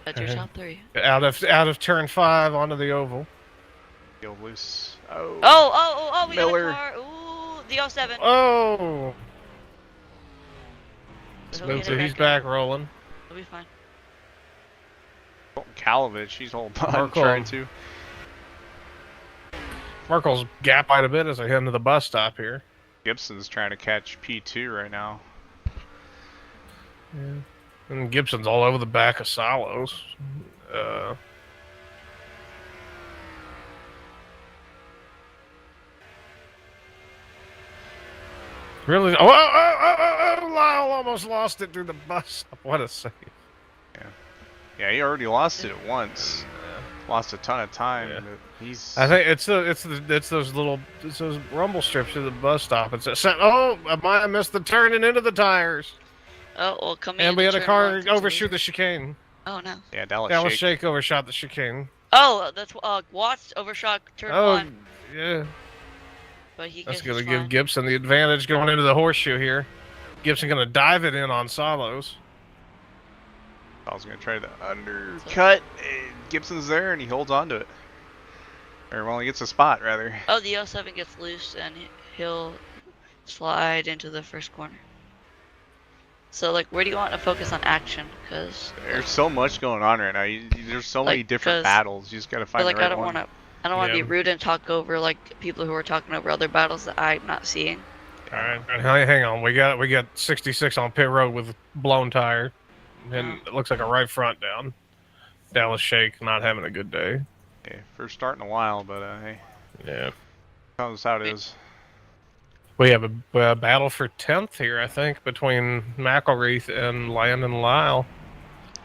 That's your top 3. Out of turn 5 onto the oval. Go loose. Oh. Oh, we Miller. got a car. Ooh, the 07. Oh. He'll get it He's back back rolling. He'll be fine. Kalovich, he's holding on, Merkel. trying to. Merkel's gap quite a bit as I head into the bus stop here. Gibson's trying to catch P2 right now. Yeah. And Gibson's all over the back of Salos. Really? Oh, Lyle almost lost it through the bus stop. What a save. Yeah, he already lost it once. Lost a ton of time. Yeah. But he's. I think it's those rumble strips to the bus stop. I missed the turning into the tires. Oh, well, coming And we had into a turn car 1 since overshoot the chicane. Oh, no. Yeah, Dallas Dallas Shake. Shake overshot the chicane. Oh, that's Watts overshot turn 1. Yeah. But he That's gets going to fine. give Gibson the advantage going into the horseshoe here. Gibson going to dive it in on Salos. I was going to try to undercut. And Gibson's there, and he holds on to it. Or, well, he gets a spot, rather. Oh, the 07 gets loose, and he'll slide into the first corner. So, like, where do you want to focus on action? Because There's so much going on right now. There's so many Like, different 'cause- battles. You just got to find like, the right I don't one. want to be Yeah. rude and talk over like people who are talking over other battles that I'm not seeing. All right, hang on. We got 66 on pit road with blown tire, and it looks like a right front down. Dallas Shake not having a good day. Yeah, first start in a while, but hey, Yeah, that's how it is. we have a battle for 10th here, I think, between McElreath and Landon Lyle,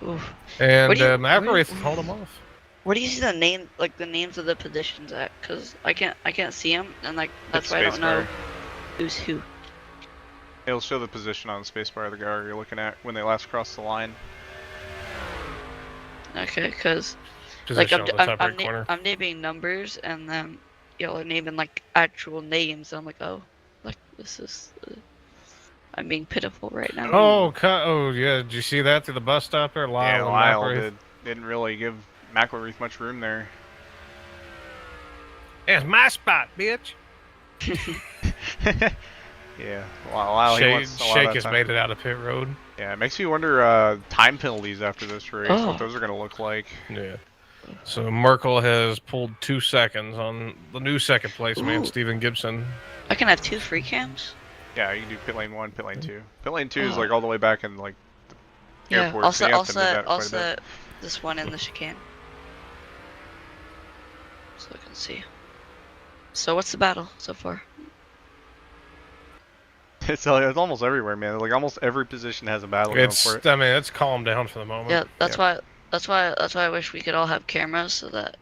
Oof. and What do you- McElreath hold him off. Where do you see the names of the positions at? Cause I can't see them, and like that's It's why I don't know spacebar. who's who. It'll show the position on the spacebar of the guy you're looking at when they last cross the line. Okay, cause Position like on the top right corner. I'm naming numbers, and then y'all are naming like actual names. And I'm like, oh, like this is. I'm being pitiful right now. Oh yeah. Did you see that through the bus stop there? Lyle Yeah, and Lyle McElreath. didn't really give McElreath much room there. It's my spot, bitch. Yeah, Lyle, he Shake, wants a lot Shake of has time. made it out of pit road. Yeah, it makes me wonder time penalties after this race, Oh. what those are going to look like. Yeah. So Merkel has pulled 2 seconds on the new second place man, Ooh. Steven Gibson. I can have 2 free cams. Yeah, you can do pit lane 1, pit lane 2. Pit lane 2 is Oh. like all the way back in like the Yeah. airport. Also, so you have to do that quite a bit. also this one in the chicane. So I can see. So what's the battle so far? It's almost everywhere, man. Like almost every position has a battle going for it. I mean, it's calmed down for the moment. Yeah, that's Yeah. why I wish we could all have cameras so that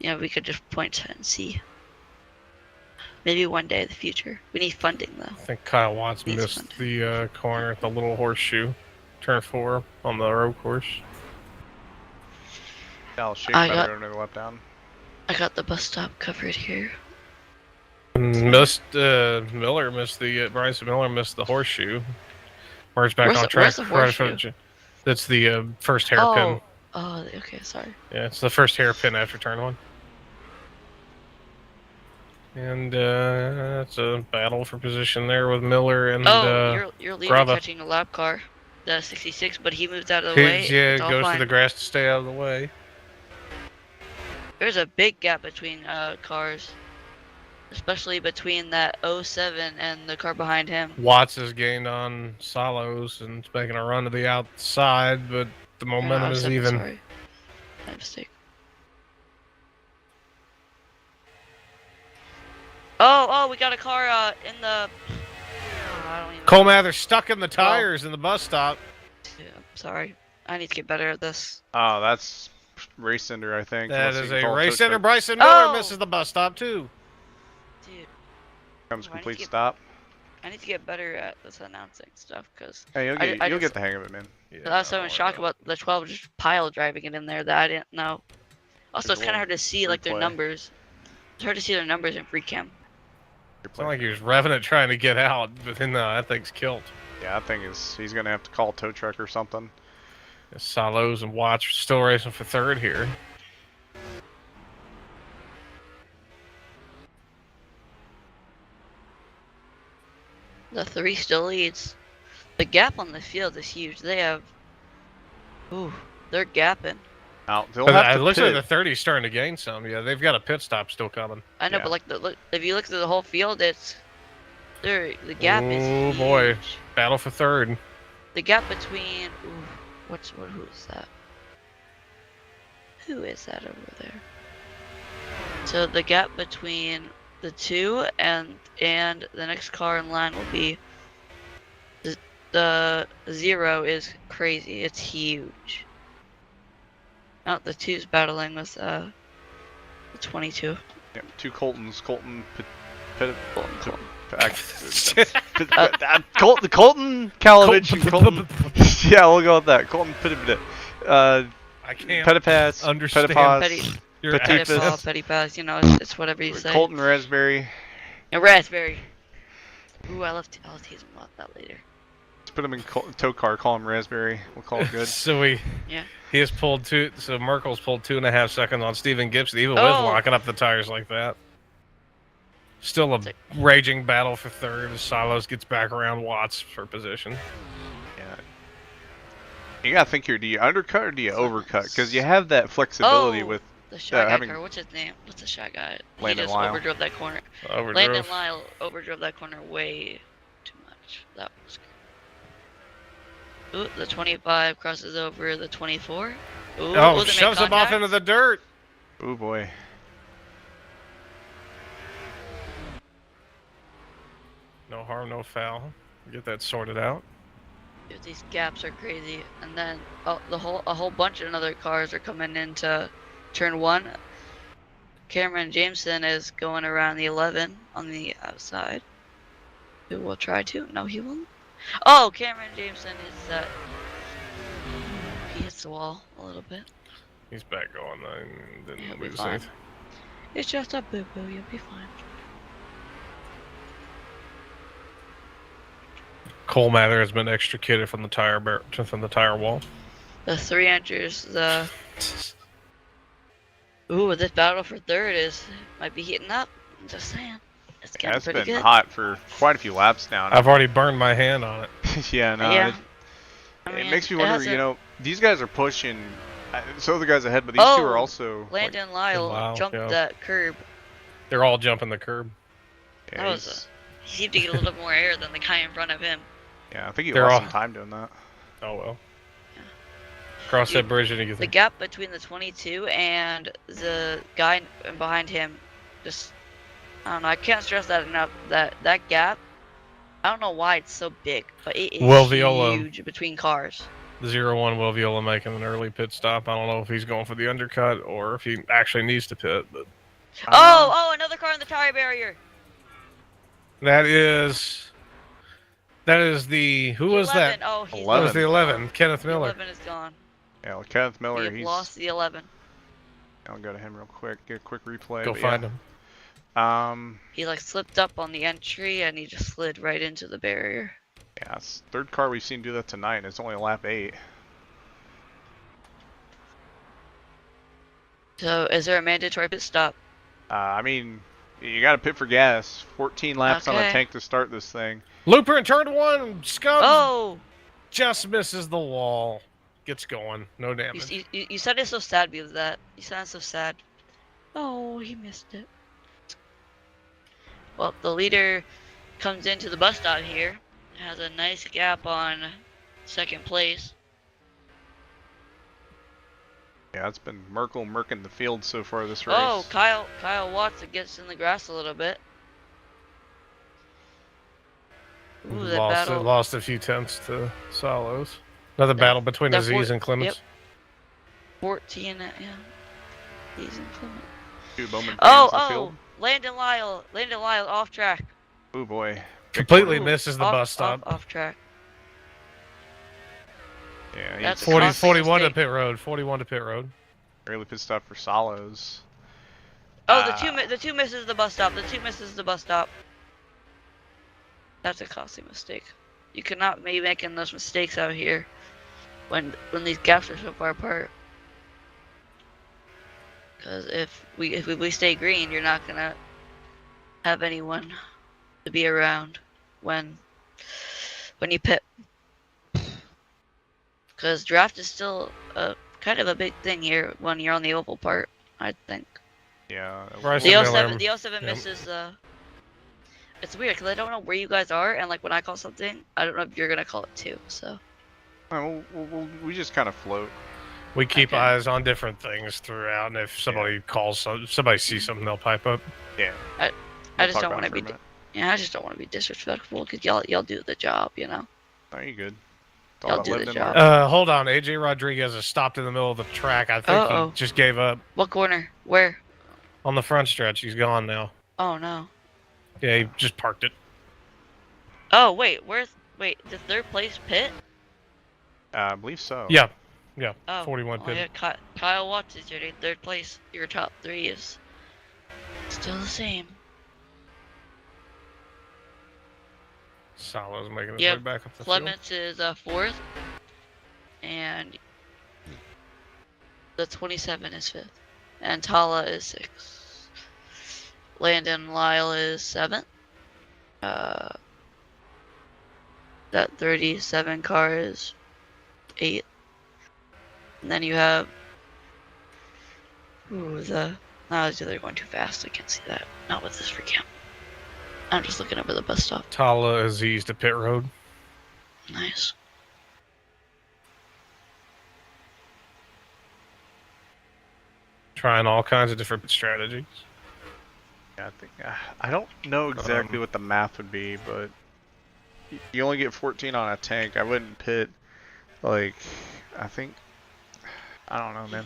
we could just point and see. Maybe one day in the future. We need funding though. I think Kyle Watts Needs missed funding. the corner at the little horseshoe, turn 4 on the road course. Dallas Shake I better got- another lap down. I got the bus stop covered here. Bryson Miller missed the horseshoe. Where's back Where's on the- track? where's the right in front of horseshoe? you. That's the first hairpin. Oh, okay, sorry. Yeah, it's the first hairpin after turn 1. And it's a battle for position there with Miller and You're leaving Grava. catching a lap car, the 66, but he moved out of the way. yeah, It's all goes fine. to the grass to stay out of the way. There's a big gap between cars. especially between that 07 and the car behind him. Watts has gained on Salos and is making a run to the outside, but the momentum is 07, even. Sorry, my mistake. Oh, we got a car in the. I don't even. Cole Mather stuck in the tires in the bus stop. Yeah, I'm sorry. I need to get better at this. Oh, that's Race Center, I think. That Unless is you can a call race tow center. truck. Bryson Miller Oh! misses the bus stop too. Dude, Comes I need to complete get- stop. I need to get better at this announcing stuff because Hey, you'll I get just- the hang of it, man. Yeah, I was so don't in worry shock about about the 12 just pile driving it in there that I didn't know. Also, There's it's a kind little of hard to see like their replay. numbers. It's hard to see their numbers in free cam. It's not like he was revving it trying to get out, but then that thing's killed. Yeah, that thing is. He's gonna have to call a tow truck or something. Salos and Watts are still racing for third here. The 3 still leads. The gap on the field is huge. They have. Ooh, they're gapping. Now they'll But have it to looks pit. like the 30's starting to gain some. Yeah, they've got a pit stop still coming. I know, Yeah. but like look, if you look through the whole field, it's the gap is Oh huge. boy, battle for third. The gap between who is that? Who is that over there? So the gap between the 2 and the next car in line will be the 0 is crazy. It's huge. Oh, the 2's battling with the 22. Yeah, 2 Coltons. Colton. Colton. Kalovich and Colton. Yeah, we'll go with that. Colton I can't Pettipass. understand Petty, your Petit accent. Pass. petty pass. You know, it's whatever you say. Colton Raspberry. And raspberry. Ooh, I'll tease him about that later. Let's put him in tow car. Call him Raspberry. We'll call it good. So he has pulled 2. So Merkel's pulled 2.5 seconds on Steven Gibson, even with Oh. locking up the tires like that. Still a raging battle for third as Silos gets back around Watts for position. Yeah. You gotta think here. Do you undercut or do you overcut? Because you have that flexibility with the shy guy having car. What's his name? What's the shy guy? Landon he just Lyle. overdrove that corner. Overdrove. Landon Lyle overdrove that corner way too much. That was good. Ooh, the 25 crosses over the 24. Ooh, Oh, they make shoves him off contact. into the dirt. oh boy. No harm, no foul. Get that sorted out. Dude, these gaps are crazy. And then a whole bunch of other cars are coming into turn 1. Cameron Jamison is going around the 11 on the outside. Who will try to? No, he won't. Oh, Cameron Jamison is he hits the wall a little bit. He's back going. He'll Didn't be lose fine. anything. It's just a boo-boo. You'll be fine. Cole Mather has been extricated from the tire wall. The 3 enters the. Ooh, this battle for third might be heating up. I'm just saying. It's getting That's pretty been good. hot for quite a few laps now. I've already burned my hand on it. Yeah, no. Yeah. I It mean, makes me it wonder. hasn't- You know, these guys are pushing. So the guys ahead, but these 2 are Oh, also. Landon Lyle Wow, jumped yeah. that curb. They're all jumping the curb. Yeah, That was he seemed to get a little bit more air than the guy in front of him. yeah, I think he they're lost all- some time doing that. Oh well. Cross that bridge and you The get gap between the 22 and the guy behind him, just I don't know. I can't stress that enough. That gap, I don't know why it's so big, but it is Will Viola. huge between cars. the 0-1 Will Viola making an early pit stop. I don't know if he's going for the undercut or if he actually needs to pit, but Oh, another car in the tire barrier. that is the who was 11. that? Oh, he's 11. That was the 11, Kenneth The Miller. 11 is gone. Yeah, well, Kenneth We Miller. have He's. lost the 11. I'll go to him real quick. Get a quick replay. Go but find yeah. him. He like slipped up on the entry and he just slid right into the barrier. Yeah, it's the 3rd car we've seen do that tonight, and it's only lap 8. So, is there a mandatory pit stop? I mean, you got to pit for gas. 14 laps on a Okay. tank to start this thing. Looper in turn 1. Scum Oh, just misses the wall. Gets going. No damage. you sounded so sad because of that. You sounded so sad. Oh, he missed it. Well, the leader comes into the bus stop here. Has a nice gap on second place. Yeah, it's been Merkel murking the field so far this race. Oh, Kyle Watson gets in the grass a little bit. Ooh, that battle. Lost a few tenths to Solos. Another battle between Aziz and Clements. Yep. 14, yeah. Aziz and Clements. Two Bowman fans Oh, in the field. Landon Lyle off track. Oh boy. Completely misses the bus stop. Off track. Yeah, he's That's 41 to pit road. 41 to pit road. really pissed off for Solos. Oh, the two misses the bus stop. The two misses the bus stop. That's a costly mistake. You cannot be making those mistakes out here when these gaps are so far apart. Because if we stay green, you're not gonna have anyone to be around when you pit. Because draft is still kind of a big thing here when you're on the oval part, I think. Yeah. The 07 misses. It's weird because I don't know where you guys are, and like when I call something, I don't know if you're gonna call it too. So. We just kind of float. We keep eyes on different things throughout, and if somebody calls, somebody sees something, they'll pipe up. Yeah. I just don't want to be. I just don't want to be disrespectful because y'all do the job, you know. Are you good? Y'all do the job. Hold on, AJ Rodriguez is stopped in the middle of the track. I think he just gave up. What corner? Where? On the front stretch. He's gone now. Oh no. Yeah, he just parked it. Oh wait, the third place pit? I believe so. Yeah. Oh, 41 pit. Yeah, Kyle Watts is your third place. Your top three is still the same. Salo's making his way back up the Clements is fourth, and the 27 is fifth, and Tala is sixth. Landon Lyle is seventh. That 37 car is eighth. And then you have they're going too fast. I can't see that. Not with this recount. I'm just looking over the bus stop. Tala Aziz to pit road. Nice. Trying all kinds of different strategies. Yeah, I think I don't know exactly what the math would be, but you only get 14 on a tank. I wouldn't pit like I don't know, man.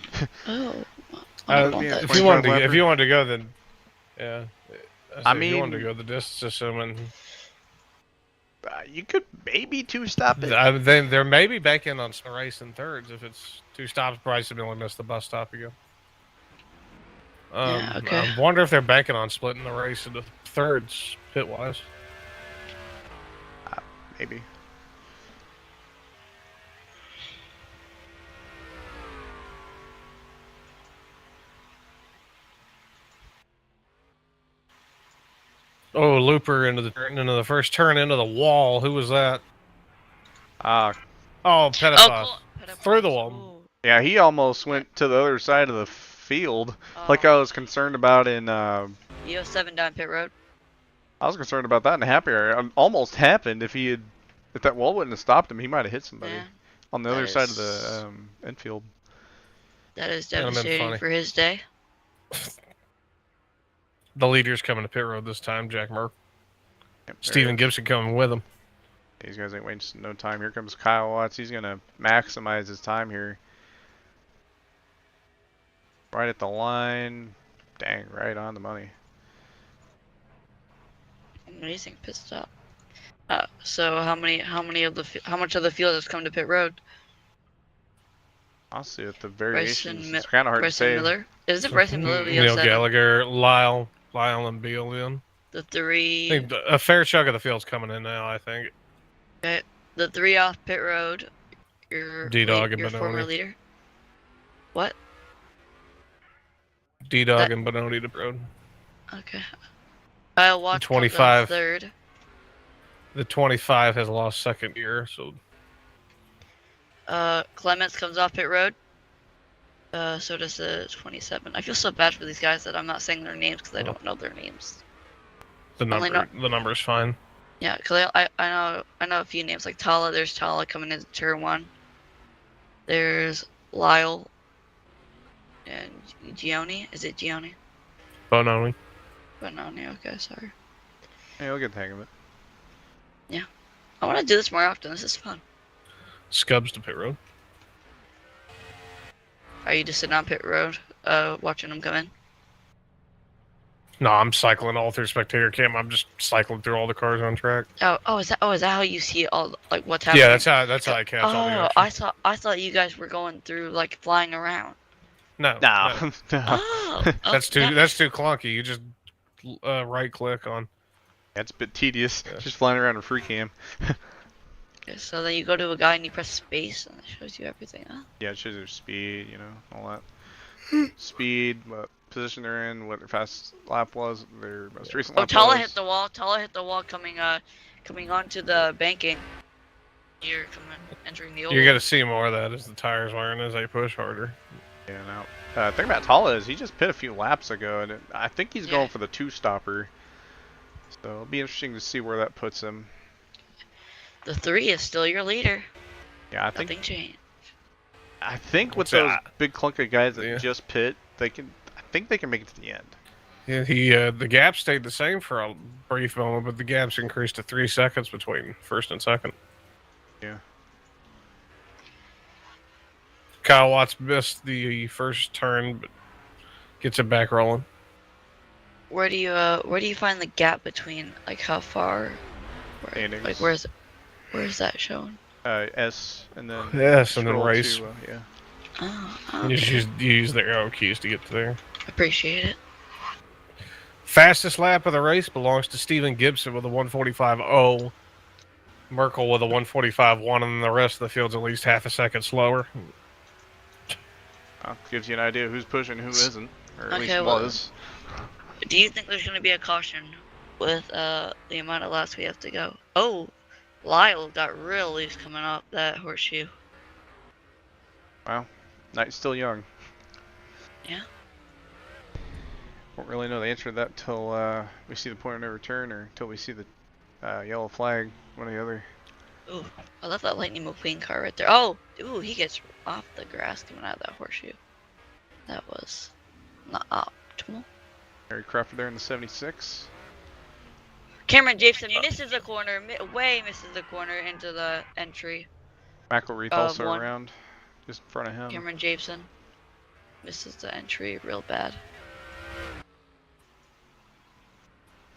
If you wanted to go, then yeah. I mean, if you wanted to go the distance, assuming you could maybe two stop it. Then they're maybe banking on some race in thirds. If it's two stops, probably should only miss the bus stop again. Yeah, okay. I wonder if they're banking on splitting the race into thirds pit wise. Maybe. Oh, looper into the first turn into the wall. Who was that? Pettipas. Through the wall. Yeah, he almost went to the other side of the field, like I was concerned about in. E07 down pit road. I was concerned about that in the happy area. Almost happened if that wall wouldn't have stopped him, he might have hit somebody on the other side of the infield. That is devastating for his day. The leader's coming to pit road this time, Jack Murr. Yep, Steven Gibson coming with him. These guys ain't waiting no time. Here comes Kyle Watts. He's going to maximize his time here. Right at the line. Dang, right on the money. Amazing pit stop. So how much of the field has come to pit road? I'll see what the variations. It's kind of hard to say. Miller. Is it Bryson Miller? Neil Gallagher, Lyle and Beal in. The three. I think a fair chunk of the field's coming in now. I think. Okay, the three off pit road. Your former leader. What? D-Dog and Benoni to road. Okay. Kyle Watts 25 third. The 25 has lost second year, so. Clements comes off pit road. So does the 27. I feel so bad for these guys that I'm not saying their names because I don't know their names. The Only number's fine. Yeah, because I know a few names like Tala. There's Tala coming into turn 1. There's Lyle and Gioni. Is it Gioni? Bononi. Bononi. Okay, sorry. Yeah, we'll get the hang of it. Yeah, I want to do this more often. This is fun. Scubs to pit road. Are you just sitting on pit road, watching them come in? No, I'm cycling all through spectator cam. I'm just cycling through all the cars on track. Is that how you see all like what's happening? Yeah, that's how I catch all the action. I thought you guys were going through like flying around. No. Oh, That's too yeah. that's too clunky. You just right click on. That's a bit tedious. Yeah. Just flying around in free cam. Okay, so then you go to a guy and you press space and it shows you everything. Huh? Yeah, it shows their speed, all that. Speed, what position they're in, what their fast lap was, their most recent lap Tala was. hit the wall. Tala hit the wall coming onto the banking. You're entering the old. You're gonna see more of that as the tires wearing as they push harder. Yeah, now, thing about Tala is he just pit a few laps ago, and I think he's going for the 2-stopper. So it'll be interesting to see where that puts him. The 3 is still your leader. Yeah, I think. Nothing changed. I think with What's those that? big clunk of guys that Yeah. just pit, I think they can make it to the end. Yeah, the gap stayed the same for a brief moment, but the gaps increased to 3 seconds between first and second. Yeah. Kyle Watts missed the first turn, but gets it back rolling. Where do you find the gap between like how far? Standings. Like where's that shown? S and then Yes, and then scroll race. to, yeah. Oh, You okay. just use the arrow keys to get to there. Appreciate it. Fastest lap of the race belongs to Steven Gibson with a 145.0. Merkel with a 145.1, and then the rest of the field's at least half a second slower. Gives you an idea who's pushing, who isn't, or at Okay, least well, was. Do you think there's going to be a caution with the amount of laps we have to go? Oh, Lyle got real loose coming up that horseshoe. Wow, night's still young. Yeah. Won't really know the answer to that till we see the point of no return, or till we see the yellow flag, one or the other. Ooh, I love that Lightning McQueen car right there. Oh, ooh, he gets off the grass coming out of that horseshoe. That was not optimal. Harry Crawford there in the 76. Cameron Jameson misses the corner, misses the corner into the entry. McElreath also one. around, just in front of him. Cameron Jameson misses the entry real bad.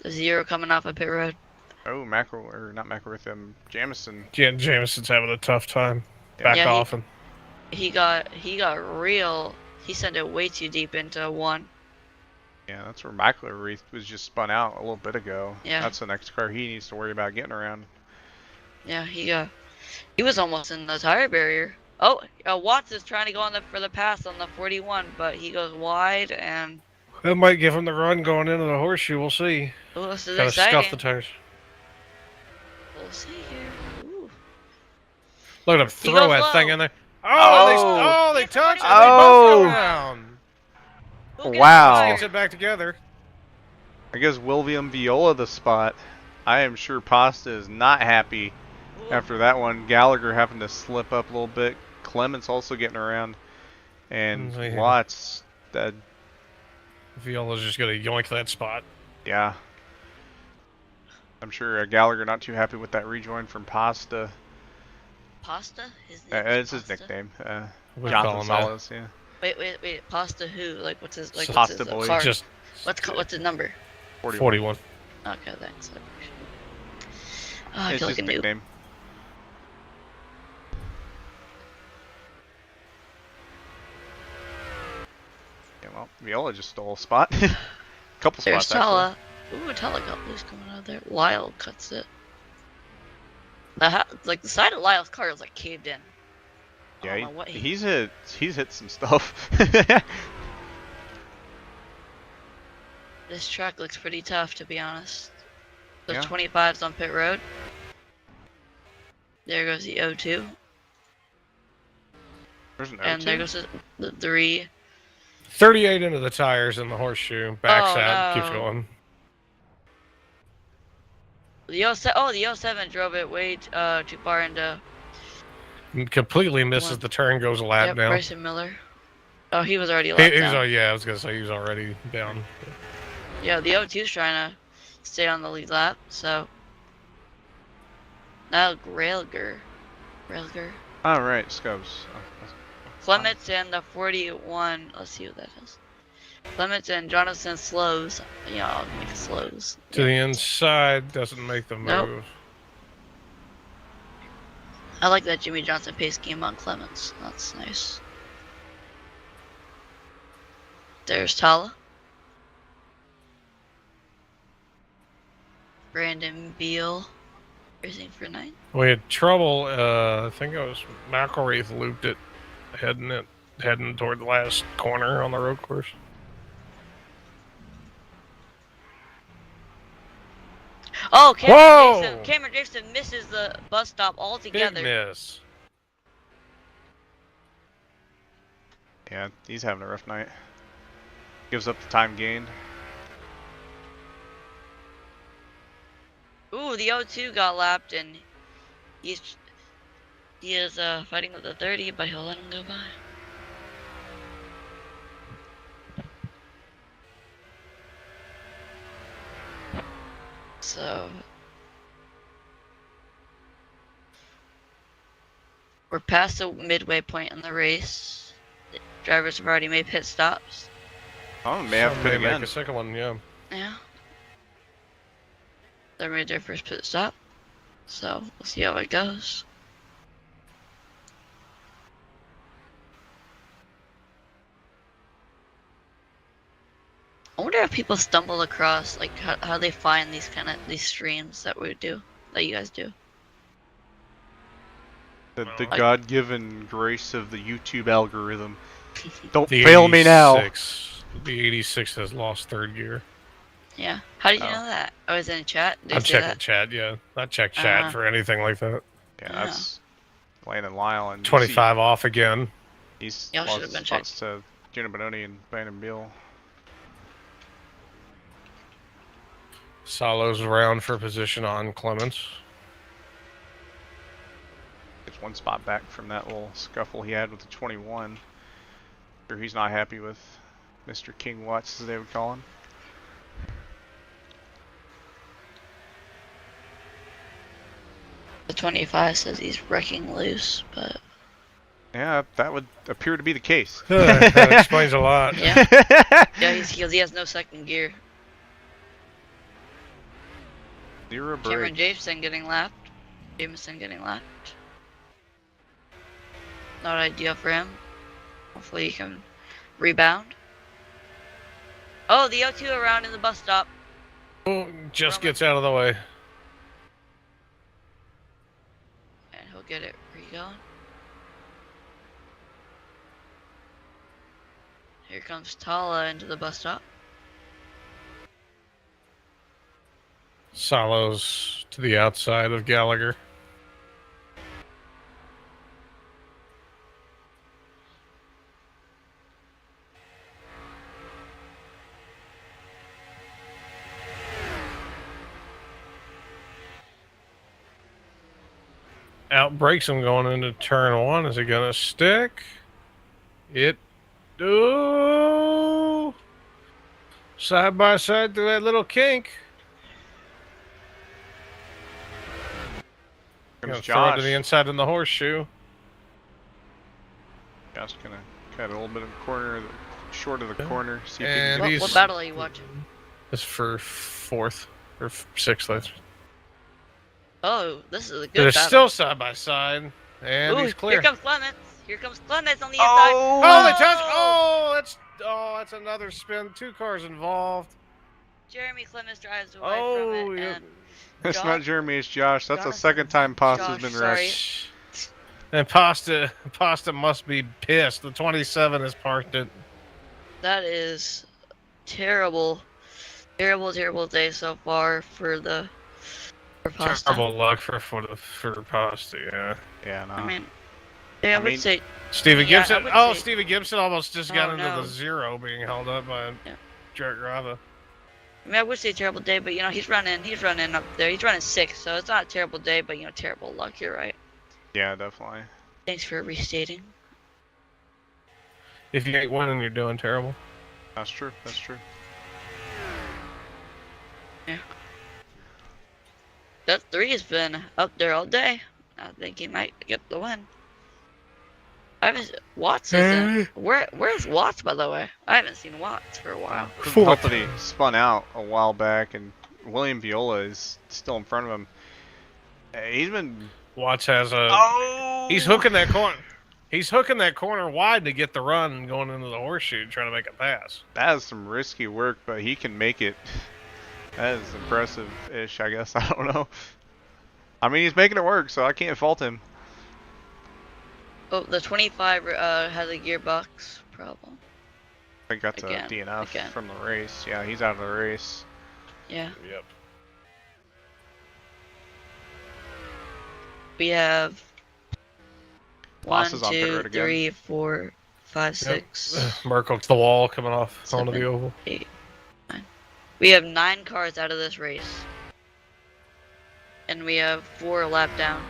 The 0 coming off of pit road. Oh, not McElreath, Jamison. Yeah, Jameson's having a tough time. Back Yeah, off and He got real. He sent it way too deep into 1. Yeah, that's where McElreath was just spun out a little bit ago. Yeah. That's the next car he needs to worry about getting around. Yeah, he was almost in the tire barrier. Oh, Watts is trying to go for the pass on the 41, but he goes wide and. that might give him the run going into the horseshoe. We'll see. Oh, this is Gotta exciting. scuff the tires. We'll see here. Ooh. Look at him He throw goes that low. thing in there. Oh! They touched it. Oh! They both go down. Who gets Wow. Gets it back together. I guess William Viola the spot. I am sure Pasta is not happy Ooh. after that one. Gallagher having to slip up a little bit. Clements also getting around. And Yeah. Watts, that, Viola's just gonna yoink that spot. yeah. I'm sure Gallagher not too happy with that rejoin from Pasta. Pasta? His name is It's his Pasta? nickname. We Jonathan call him that. Salas, yeah. Wait. Pasta who? Like what's his Pasta what's his boy. car? Just What's his number? 41. Okay, thanks. I appreciate it. Oh, I It's feel his like a noob. nickname. Yeah, well, Viola just stole a spot. Couple There's spots, actually. Tala. Ooh, Tala got loose coming out of there. Lyle cuts it. Like the side of Lyle's car is like caved in. I don't know what He's hit some stuff. This track looks pretty tough, to be honest. There's Yeah. 25s on pit road. There goes the O2, There's an and there O2. goes the 3. 38 into the tires in the horseshoe. Backs Oh, out. no. Keeps going. The 07 drove it way too far into. Completely misses One. the turn, goes a lap Yep, down. Bryson Miller. Oh, he was already He lapped was, down. yeah, I was gonna say he was already down. Yeah, the 02's trying to stay on the lead lap, so. Now Railger. All right, Scopes. Clements and the 41. Let's see what that is. Clements and Jonathan slows. Yeah, I'll make it slows. To the inside, doesn't make the move. Nope. I like that Jimmy Johnson pace scheme on Clements. That's nice. There's Tala. Brandon Beal. Racing for 9. We had trouble. I think it was McElraith looped it, heading toward the last corner on the road course. Oh, Whoa! Cameron Jameson misses the bus stop altogether. Big miss. Yeah, he's having a rough night. Gives up the time gained. Ooh, the 02 got lapped, and he is fighting with the 30, but he'll let him go by. So we're past the midway point in the race. The drivers have already made pit stops. Oh, may have to pit Make again. a second one, yeah. Yeah. They made their first pit stop. So we'll see how it goes. I wonder if people stumble across like how they find these streams that we do, that you guys do. The Like- God-given grace of the YouTube algorithm. Don't The fail me now. 86 The 86 has lost third gear. Yeah. How did you Oh. know that? I was in chat. Did I'm you say checking that? chat, yeah. I check chat Uh-huh. for anything like that. Yeah, that's Landon Lyle and 25 off again. He's Y'all should have lost been spots to Gino Bononi and Brandon Beal. Salo's around for position on Clements. Gets one spot back from that little scuffle he had with the 21. Sure, he's not happy with Mr. King Watts, as they would call him. The 25 says he's wrecking loose, but Yeah, that would appear to be the case. That explains a lot. yeah, yeah, he has no second gear. Zero Cameron break. Jamison getting lapped. Jamison getting lapped. Not ideal for him. Hopefully he can rebound. Oh, the O2 around in the bus stop. Oh, just gets out of the way. And he'll get it re-going. Here comes Tala into the bus stop. Salo's to the outside of Gallagher. Outbreaks him going into turn one. Is it gonna stick? It do. Side by side through that little kink. Gonna Comes throw it Josh. to the inside in the horseshoe. Josh gonna cut a little bit of the corner, short of the corner. See if he And can he's- What battle are you watching? This is for fourth or sixth. That's Oh, this is a good They're battle. still side by side, and Ooh, he's clear. Here comes Clements. Here comes Clements on the inside. Oh, they touch! That's another spin. Two cars involved. Jeremy Clements drives away Oh, from it. yeah. And It's Josh- not Jeremy, it's Josh. That's the Jonathan- second time Pasta's Josh, been sorry. wrecked. And Pasta must be pissed. The 27 has parked it. that is terrible. Terrible day so far for Pasta. Terrible luck for Pasta. Yeah. Yeah, no. I mean, yeah, I would mean- say Steven Yeah, I Gibson. would Oh, say- Steven Gibson almost just got Oh, into no. the zero, being held up by Yeah. Jarrett Grava. I mean, I would say terrible day, but you know, he's running up there. He's running 6, so it's not a terrible day, but you know, terrible luck. You're right. Yeah, definitely. Thanks for restating. If you ain't winning, you're doing terrible. That's true. That's true. Yeah. That 3 has been up there all day. I think he might get the win. I haven't. Watts isn't. Where's Watts, by the way? I haven't seen Watts for a while. Couldn't help that he spun out a while back, and William Viola is still in front of him. He's been. Watts has a. Oh! He's hooking that corner. He's hooking that corner wide to get the run going into the horseshoe, trying to make a pass. That is some risky work, but he can make it. That is impressive-ish, I guess. I don't know. I mean, he's making it work, so I can't fault him. Oh, the 25 has a gearbox problem. I think that's Again, a DNF again. from the race. Yeah, he's out of the race. Yeah. Yep. We have Boss 1, is on pit 2, road again. 3, 4, 5, 6, Merkel to the wall coming off onto the 7, oval. 8, 9. We have 9 cars out of this race. And we have 4 lap down.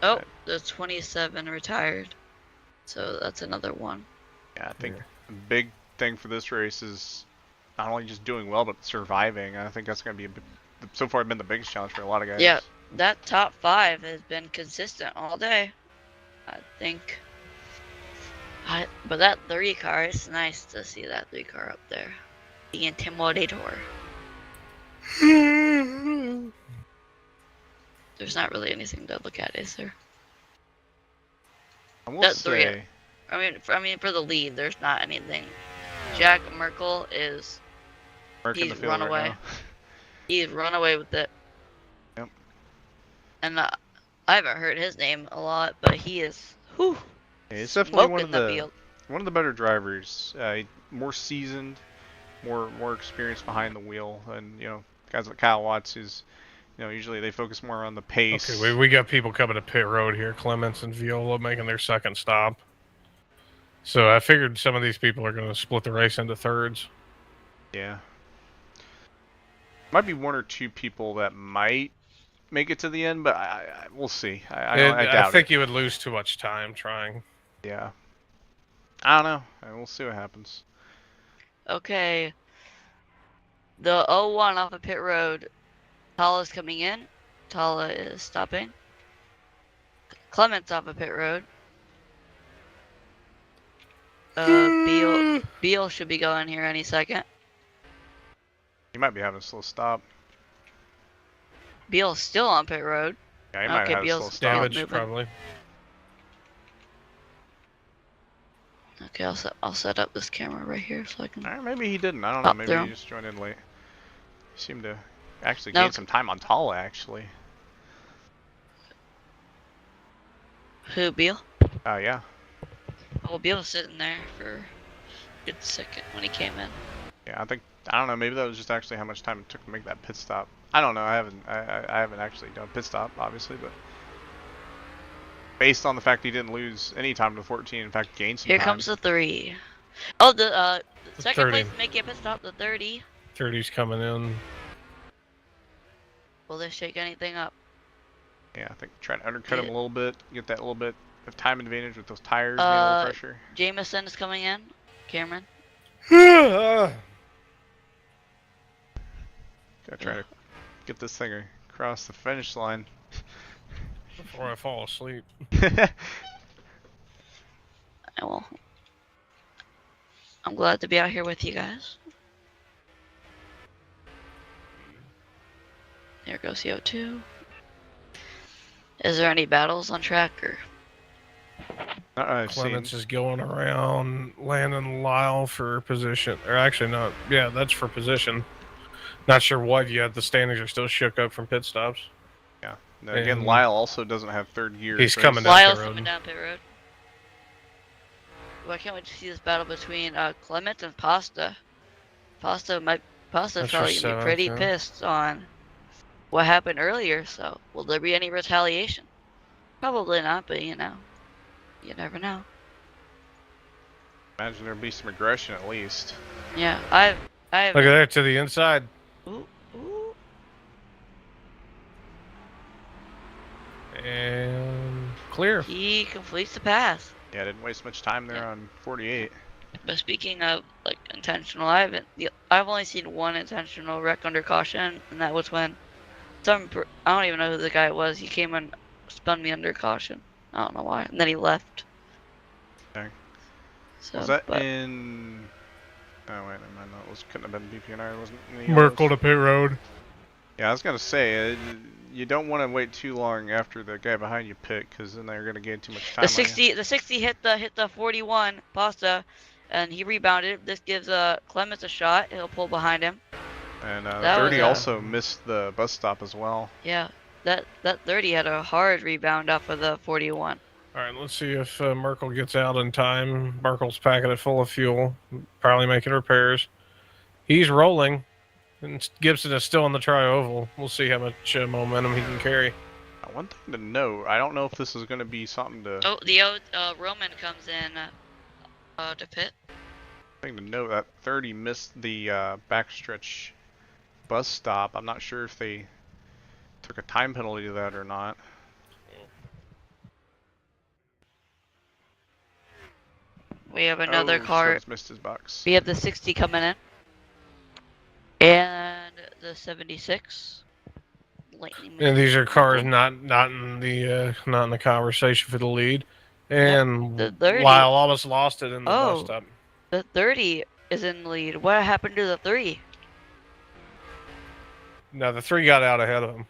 Oh, Right. the 27 retired. So that's another one. Yeah, I think the big thing for this race is not only just doing well, but surviving. I think that's going to be so far been the biggest challenge for a lot of guys. Yeah, that top 5 has been consistent all day. I think. But that 3 car, it's nice to see that 3 car up there. The Intimidator. There's not really anything to look at, is there? I will That 3. say, I mean, for the lead, there's not anything. Jack Merkel is. Merck in he's the field run right away. now. He's run away with it. Yep. And I haven't heard his name a lot, but he is. Whew, Yeah, he's definitely one smoking of the the field. one of the better drivers. More seasoned, more experience behind the wheel, and you know, guys like Kyle Watts, who's, you know, usually they focus more on the pace. Okay, we got people coming to pit road here. Clements and Viola making their second stop. So I figured some of these people are going to split the race into thirds. Yeah. Might be 1 or 2 people that might make it to the end, but we'll see. I doubt think it. you would lose too much time trying. Yeah. I don't know. We'll see what happens. Okay. The 01 off of pit road. Talha's coming in. Talha is stopping. Clements off of pit road. Beal should be going here any second. He might be having a slow stop. Beal's still on pit road. Yeah, he might Okay, have a slow Beal's stop. Damage, moving. probably. Okay, I'll set up this camera right here so I can. Maybe he didn't. I don't know. Up Maybe there. he just joined in late. He seemed to actually No. gain some time on Talha, actually. Who, Beal? Yeah. Oh, Beal was sitting there for a good second when he came in. Yeah, I don't know. Maybe that was just actually how much time it took to make that pit stop. I don't know. I haven't actually done a pit stop, obviously, but based on the fact he didn't lose any time to 14, in fact, gained some Here time. comes the 3. Oh, the second 30. place making a pit stop, the 30. 30's coming in. Will this shake anything up? Yeah, I think try to undercut him a Yeah. little bit, get that little bit of time advantage with those tires, and a little pressure. Jamison is coming in. Cameron. Gotta try to get this thing across the finish line. Before I fall asleep. Well, I'm glad to be out here with you guys. There goes CO2. Is there any battles on track or? I've seen. Clements is going around, landing Lyle for position. Or actually, not. Yeah, that's for position. Not sure what yet. The standings are still shook up from pit stops. Yeah. Now, again, And- Lyle also doesn't have third gear. He's so coming down Lyle's pit road. coming down pit road. Well, I can't wait to see this battle between Clement and Pasta. Pasta's That's probably for gonna be seventh, pretty yeah. pissed on what happened earlier. So, will there be any retaliation? Probably not, but you know, you never know. Imagine there'd be some aggression at least. Yeah, I have. Look at that to the inside. And clear. He completes the pass. Yeah, didn't waste much time there on 48. But speaking of like intentional, I've only seen one intentional wreck under caution, and that was when I don't even know who the guy was. He came and spun me under caution. I don't know why, and then he left. Okay. So, Was that in? Oh wait, never mind. That couldn't have been BPNR. Wasn't in the Merkel yellows. to pit road. Yeah, I was gonna say you don't want to wait too long after the guy behind you pit, because then they're gonna gain too much time. The 60 hit the 41 Pasta, and he rebounded. This gives Clements a shot. He'll pull behind him. And That 30 was, also missed the bus stop as well. Yeah, that 30 had a hard rebound off of the 41. All right, let's see if Merkel gets out in time. Merkel's packing it full of fuel, probably making repairs. He's rolling, and Gibson is still in the tri-oval. We'll see how much momentum he can carry. One thing to note, I don't know if this is going to be something to... Oh, the Roman comes in to pit. Thing to note, that 30 missed the backstretch bus stop. I'm not sure if they took a time penalty to that or not. We have another Oh, car. Stubbs missed his box. We have the 60 coming in. And the 76. Lightning And these are cars not in the conversation for the lead. And the 30. Lyle almost lost it in the bus stop. The 30 is in the lead. What happened to the 3? No, the 3 got out ahead of him.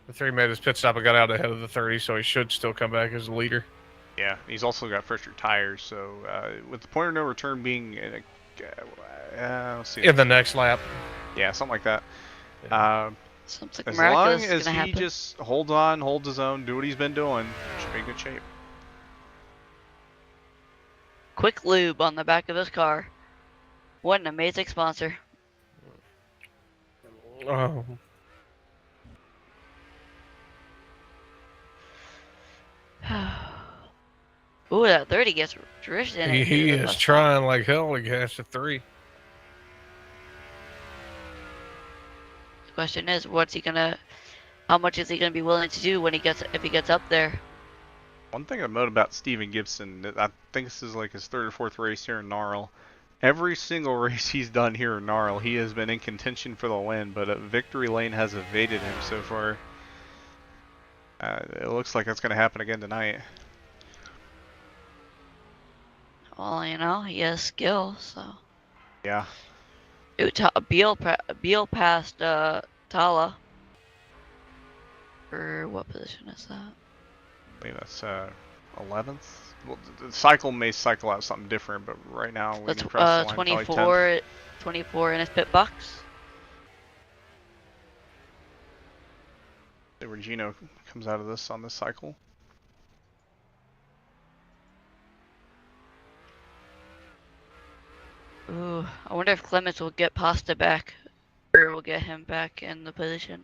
The 3 made his pit stop and got out ahead of the 30, so he should still come back as the leader. Yeah, he's also got fresher tires, so with the point of no return being in let's see. In the next lap. Yeah, something like that. Something As long miraculous is as gonna he happen. just holds on, holds his own, do what he's been doing, should be in good shape. Quick lube on the back of his car. What an amazing sponsor. Oh. Ooh, that 30 gets drifted in. He is trying like hell to catch the 3. The question is, how much is he gonna be willing to do if he gets up there? One thing I note about Steven Gibson, I think this is like his 3rd or 4th race here in NARL. Every single race he's done here in NARL, he has been in contention for the win, but victory lane has evaded him so far. It looks like that's going to happen again tonight. Well, you know, he has skill, so. Yeah. Ooh, Beal passed Tala. For what position is that? I think that's 11th. Well, the cycle may cycle out something different, but right now we That's can cross the line, probably 10th. 24 in his pit box. See where Gino comes out of this on this cycle. Ooh, I wonder if Clements will get Pasta back, or will get him back in the position.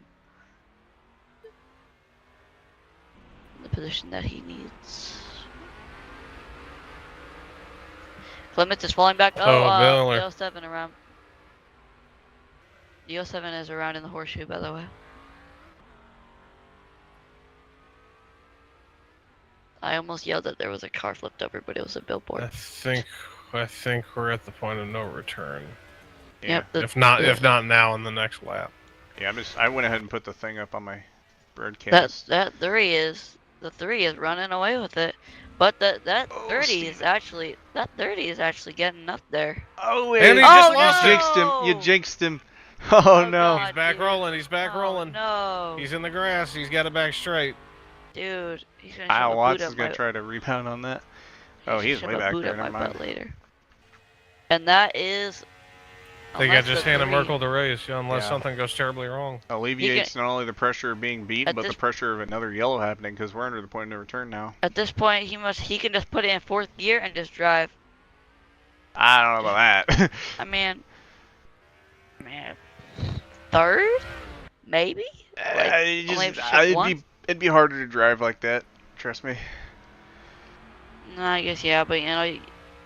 The position that he needs. Clements is falling back. Miller. The 07 around. The 07 is around in the horseshoe, by the way. I almost yelled that there was a car flipped over, but it was a billboard. I think we're at the point of no return. Yeah. Yep. If not now in the next lap. Yeah, I went ahead and put the thing up on my broadcast. That 3 is running away with it, but that 30 is actually getting up there. Oh, And he just lost it. You jinxed him. Oh, no. God, He's back dude. rolling. He's back rolling. No, He's in the grass. He's got it back straight. dude, he's gonna Kyle shove a Watts boot is up going my- to try to rebound on that. he Oh, should he's shove way a back boot there. up my Never butt mind. later. And that is. I think I unless just the handed 3 Merkel the race, unless Yeah. something goes terribly wrong. Alleviates not only the pressure of being beaten, At but the this- pressure of another yellow happening, because we're under the point of no return now. At this point, he can just put it in 4th gear and just drive. I don't know about that. I mean, 3rd, maybe. It'd be harder to drive like that. Trust me. No, I guess yeah, but you know,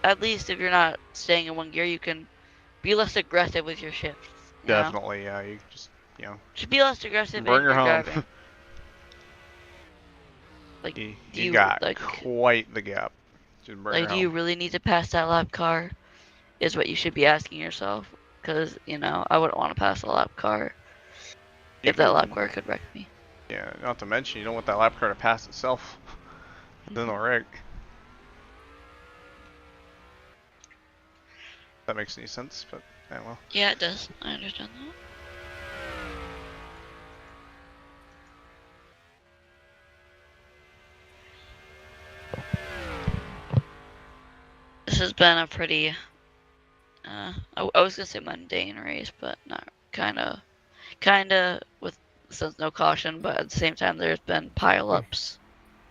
at least if you're not staying in 1 gear, you can be less aggressive with your shifts. You know? Definitely, yeah. You just, Should be less aggressive bring in her your home. driving. Like, You do you got like quite the gap. Just bring her do you home. really need to pass that lap car? Is what you should be asking yourself. Because I wouldn't want to pass a lap car You if that lap can- car could wreck me. Yeah, not to mention you don't want that lap car to pass itself. Then it'll wreck. If that makes any sense, but yeah, well. Yeah, it does. I understand that. This has been a pretty, I was gonna say mundane race, but not kinda with since no caution, but at the same time there's been pile-ups.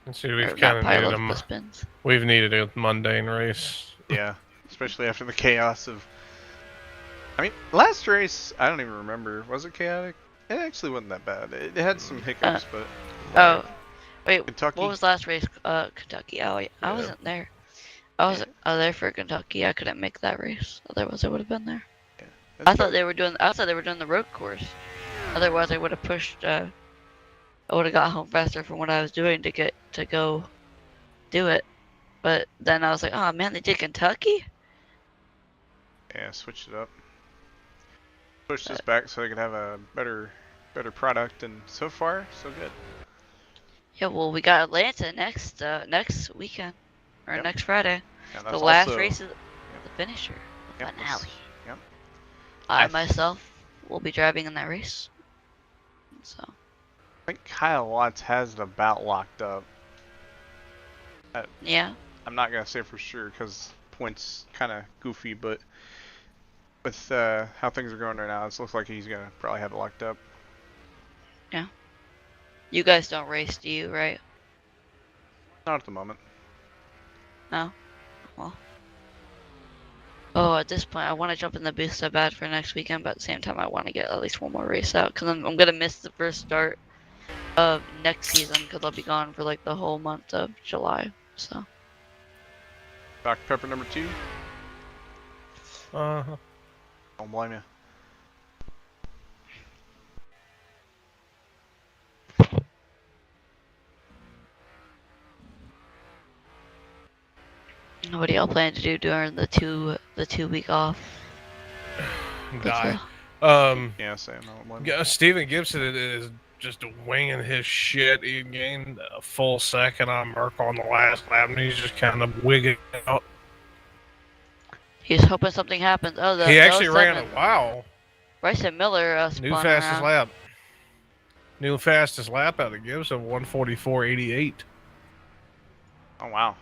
Let's see, Or we've not kind of needed pile-ups, a but spins. we've needed a mundane race. Yeah, especially after the chaos of. I mean, last race I don't even remember. Was it chaotic? It actually wasn't that bad. It had some hiccups, but. Oh, wait, Kentucky. what was last race? Kentucky. Oh, yeah, I wasn't there. I was there for Kentucky. I couldn't make that race. Otherwise, I would have been there. I thought they were doing the road course. Otherwise, I would have pushed. I would have got home faster from what I was doing to go do it. But then I was like, oh man, they did Kentucky. Yeah, switched it up. Pushed this back so they could have a better product, and so far, so good. Yeah, well, we got Atlanta next weekend or Yep. next Friday. Yeah, The that's last also, race is the finisher, the Yep, finale. Yep. I myself will be driving in that race. So. I think Kyle Watts has it about locked up. Yeah. I'm not gonna say for sure because points kind of goofy, but with how things are going right now, it looks like he's gonna probably have it locked up. Yeah. You guys don't race, do you? Right? Not at the moment. No. Well. Oh, at this point, I want to jump in the booth so bad for next weekend, but at the same time, I want to get at least one more race out because I'm gonna miss the first start of next season because I'll be gone for like the whole month of July. So. Dr. Pepper number 2. Uh-huh. Don't blame you. What do y'all plan to do during the 2 week off? Die. Yeah, same. I don't blame you. Yeah, Steven Gibson is just winging his shit. He gained a full second on Merck on the last lap, and he's just kind of wigging out. He's hoping something happens. Oh, He actually ran a wow. Bryson Miller spun New fastest around. lap. New fastest lap out of Gibson, 1:44.88. Oh wow.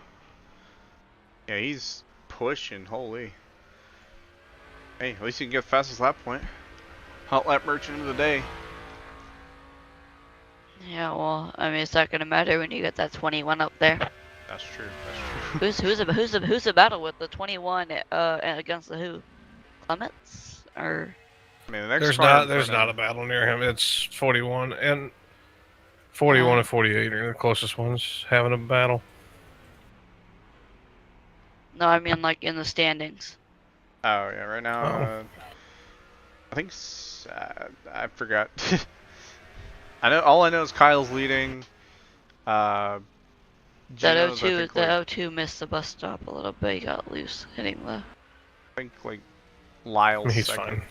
Yeah, he's pushing. Holy. Hey, at least you can get the fastest lap point. Hot lap merchant of the day. Yeah, well, I mean, it's not gonna matter when you get that 21 up there. That's true. That's true. Who's the battle with the 21 against the who? Clements or? I mean, the next There's not a battle near him. It's 41 and 41 and 48 are the closest ones having a battle. No, I mean like in the standings. Oh yeah, right now. I think I forgot. All I know is Kyle's leading. That Gino's, I 02, think, the like, 02 missed the bus stop a little bit. He got loose hitting the. I think like Lyle's He's second.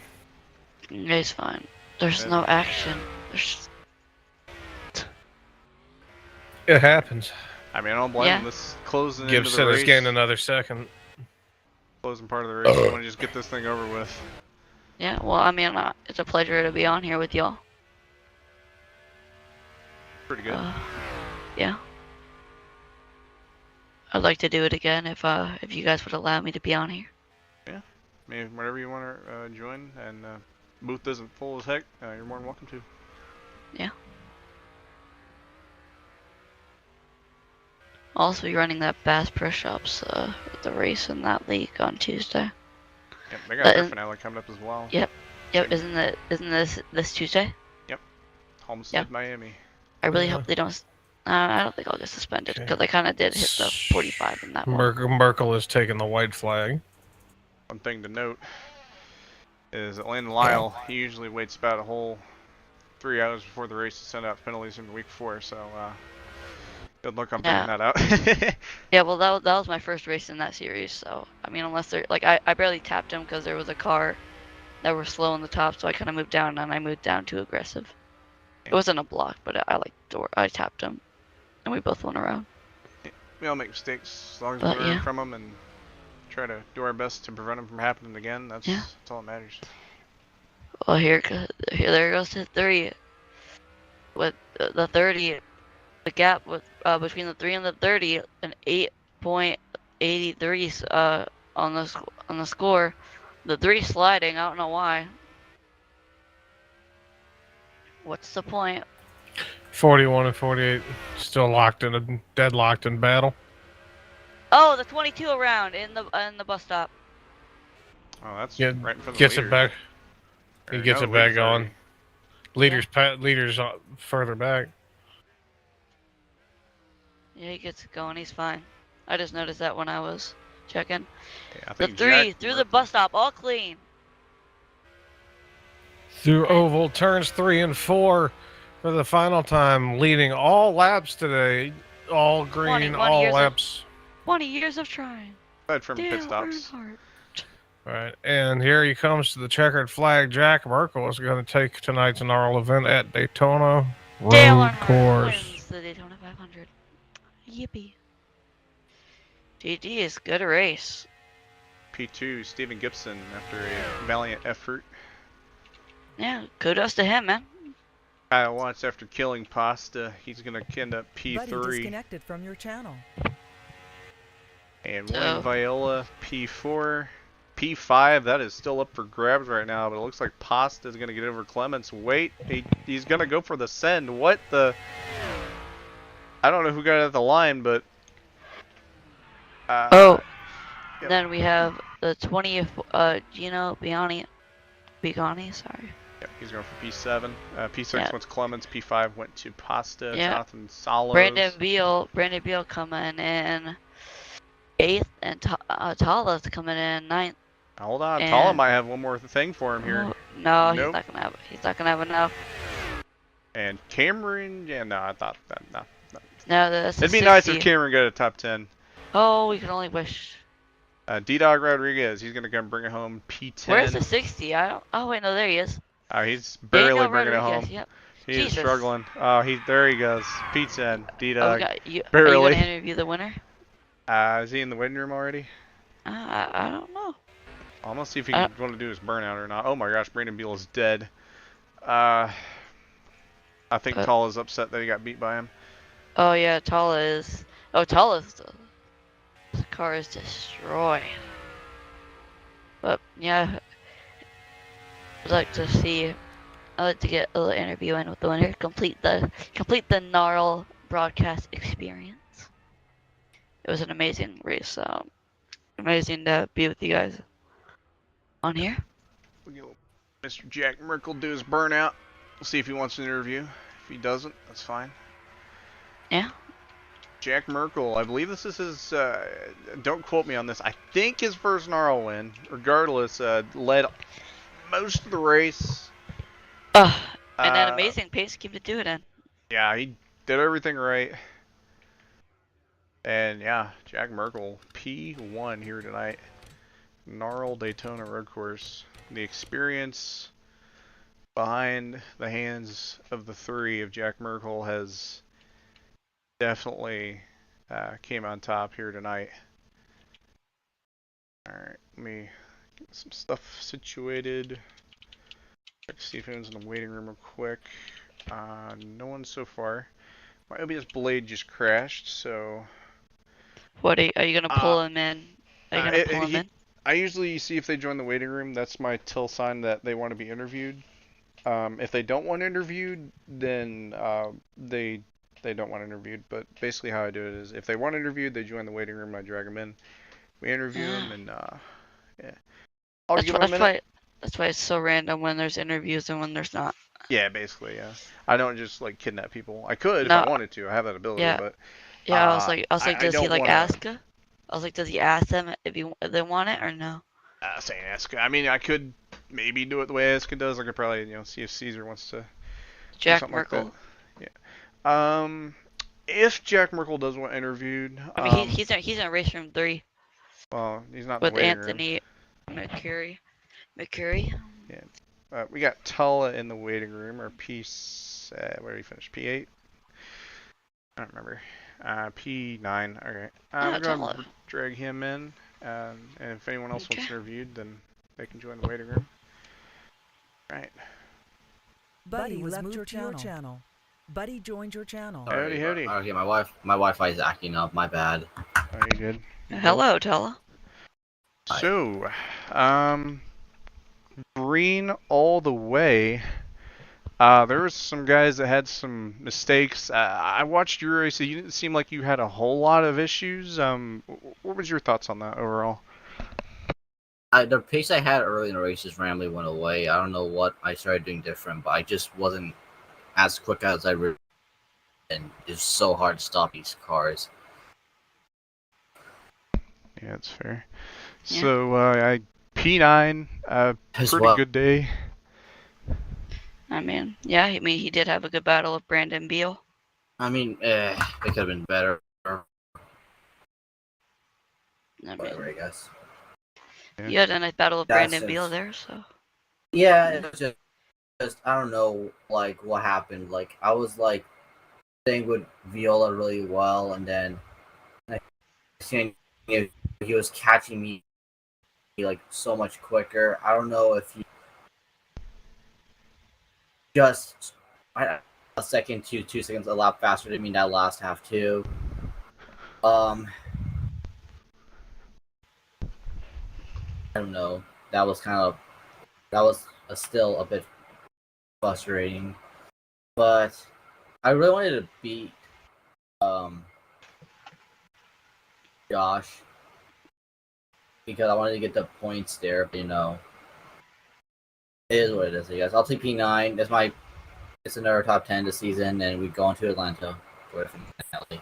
fine. He's fine. There's Yeah. no action. There's. It happens. I mean, I don't blame Yeah. him. This closing into the Gibson race. is getting another second. Closing part of the race. I want to just get this thing over with. Yeah, well, I mean, it's a pleasure to be on here with y'all. Pretty good. Yeah. I'd like to do it again if you guys would allow me to be on here. I mean, whenever you want to join, and booth isn't full as heck, you're more than welcome to. Yeah. Also, you're running that Bass push-ups at the race in that league on Tuesday. Yep, they got their finale coming up as well. Yep. Isn't this Tuesday? Homestead, Miami. I really Yeah. hope they don't. I don't think I'll get suspended because I kind of did hit the 45 in that one. Merkel is taking the white flag. One thing to note is that Landon Lyle, he usually waits about a whole 3 hours before the race to send out penalties from the week before, so Good luck on Yeah. figuring that out. Yeah, well, that was my first race in that series, so I mean, unless they're like I barely tapped him because there was a car that were slow on the top, so I kind of moved down and I moved down too aggressive. It wasn't a block, but I tapped him, and we both went around. We all make mistakes as long as But, we learn yeah. from them and try to do our best to prevent them from happening again. That's all that matters. Well, there goes to 3. With the 30, the gap with between the 3 and the 30, an 8.83 on the score. The 3 sliding. I don't know why. What's the point? 41 and 48, still deadlocked in battle. Oh, the 22 around in the bus stop. Oh, that's Yeah, right in front of gets the it leaders. back. He Or gets no, it the back leaders on. already- Leaders further back. Yeah, he gets it going. He's fine. I just noticed that when I was checking. Yeah, I The think 3 Jack through the Merkel- bus stop, all clean. Through oval, turns 3 and 4 for the final time, leading all laps today. All green, 20 all years of- laps. 20 years of trying. aside from pit Dale stops. Earnhardt. All right, and here he comes to the checkered flag. Jack Merkel is going to take tonight's NARL event at Daytona Dale Road Earnhardt Course. wins the Daytona 500. Yippee. GG is good race. P2, Stephen Gibson, after a valiant effort. Yeah, kudos to him, man. Kyle Watts, after killing Pasta, he's going to end up Buddy P3. disconnected from your channel. And So- William Viola, P4. P5, that is still up for grabs right now, but it looks like Pasta is going to get over Clements. Wait, he's going to go for the send. What the? I don't know who got it at the line, but... Oh, yep. then we have the 20th, Gino Bigani, sorry. Yep, he's going for P7. P6 Yeah. went to Clements. P5 went to Pasta. Yeah. Jonathan Salos. Brandon Beal coming in 8th, and Tala's coming in 9th. Hold on, and- Tala might have one more thing for him here. Oh, no, Nope. he's not gonna have enough. And Cameron, yeah, no, I thought that, no. No, that's It'd a be nice 60. if Cameron got a top 10. Oh, we can only wish. D-Dog Rodriguez, he's going to come bring it home. P10. Where's the 60? I don't. Oh wait, no, there he is. He's barely Daniel bringing it Rodriguez, home. Yep. He's Jesus. struggling. Oh, there he goes. P10, Oh, D-Dog. Are you barely. gonna interview the winner? Is he in the waiting room already? I don't know. I'm going to see if he can want to do his burnout or not. Oh my gosh, Brandon Beal is dead. I think Tall is upset that he got beat by him. Oh yeah, Tala is. Oh, Tala's. The car is destroyed. But yeah, I'd like to see. I'd like to get a little interview in with the winner. Complete the NARL broadcast experience. It was an amazing race. Amazing to be with you guys on here. We'll get Mr. Jack Merkel do his burnout. We'll see if he wants an interview. If he doesn't, that's fine. Yeah. Jack Merkel, I believe this is his, don't quote me on this, I think his first NARL win. Regardless, led most of the race. And that amazing pace scheme to do it in. Yeah, he did everything right. And yeah, Jack Merkel, P1 here tonight. NARL Daytona Road Course. The experience behind the hands of the 3 of Jack Merkel has definitely came on top here tonight. Alright, let me get some stuff situated. Check to see if anyone's in the waiting room real quick. No one so far. My OBS blade just crashed, so... What are you gonna pull him in? Are you gonna pull him in? I usually see if they join the waiting room. That's my till sign that they want to be interviewed. If they don't want interviewed, then they don't want interviewed. But basically how I do it is, if they want interviewed, they join the waiting room. I drag them in. We interview them, and yeah. I'll give them a minute. That's why it's so random when there's interviews and when there's not. Yeah, basically, yeah. I don't just like kidnap people. I could if I wanted to. I have that ability, Yeah. but Yeah, I was like, does he like wanna... ask? I was like, does he ask them if they want it or no? Saying Asuka. I mean, I could maybe do it the way Asuka does. I could probably, see if Caesar wants to. Jack something Merkel. like that. Yeah. if Jack Merkel does want interviewed, I mean, he's in race room 3 well, he's not in the with waiting Anthony McCurry. McCurry. room. We got Tulla in the waiting room, or where did he finish? P8? I don't remember. P9. Okay. We're going to Tulla. drag him in, and if anyone else wants Okay. interviewed, then they can join the waiting room. Right. Buddy was moved to your channel. Buddy joined your channel. Howdy, howdy. Okay, my Wi-Fi is acting up. My bad. Oh, you good? Hello, Tulla. Hi. So, green all the way. There was some guys that had some mistakes. I watched your race. You didn't seem like you had a whole lot of issues. What was your thoughts on that overall? The pace I had early in the race just randomly went away. I don't know what I started doing different, but I just wasn't as quick as I really. And it's so hard to stop these cars. Yeah, that's fair. Yeah. So, I P9, As pretty well. good day. I mean, yeah, he did have a good battle with Brandon Beal. I mean, it could have been better. I Whatever, mean, I guess. Yeah. you had a nice battle with That's Brandon Beal just- there, so. Yeah, it was just I don't know, like what happened. Like I was like staying with Viola really well, and then like seeing he was catching me like so much quicker. I don't know if he just a second to 2 seconds a lap faster than me that last half too. I don't know. That was still a bit frustrating, but I really wanted to beat Josh because I wanted to get the points there. But, it is what it is. I guess I'll take P9. It's another top 10 this season, and we go into Atlanta for the finale.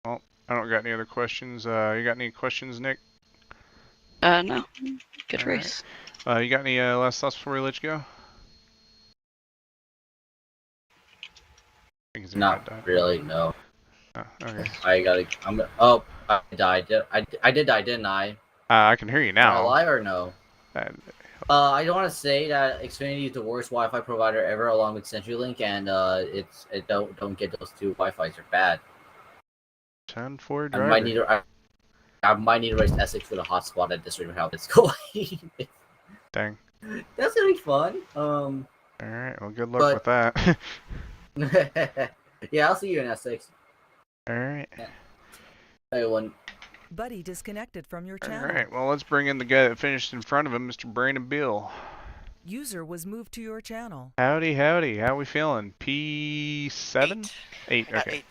Well, I don't got any other questions. You got any questions, Nick? No. Good All right. race. You got any last thoughts before we let you go? I think it's Not died. really, no. Oh, okay. I died. I did die, didn't I? I can hear you Am I now. alive or no? I don't want to say that Xfinity is the worst Wi-Fi provider ever, along with CenturyLink, and don't get those two Wi-Fi's are bad. 10-4 I driver. might need to race Essex with a hotspot at this rate of how it's going. Dang. That's gonna be fun. All right. Well, good luck with that. Yeah, I'll see you in Essex. All right. Everyone. Buddy disconnected from your All channel. right. Well, let's bring in the guy that finished in front of him, Mr. Brandon Beal. User was moved to your channel. Howdy, howdy. How we feeling? P7? 8. Okay. 8.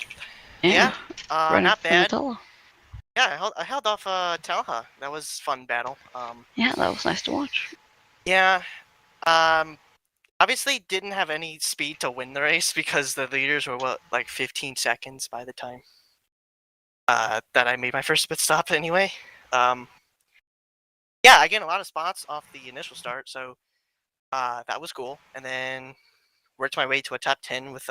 Yeah, Running not from bad. Tulla. Yeah, I held off Talha. That was a fun battle. Yeah, that was nice to watch. Yeah, obviously didn't have any speed to win the race because the leaders were like 15 seconds by the time that I made my first pit stop anyway. Yeah, I gained a lot of spots off the initial start, so that was cool. And then worked my way to a top 10 with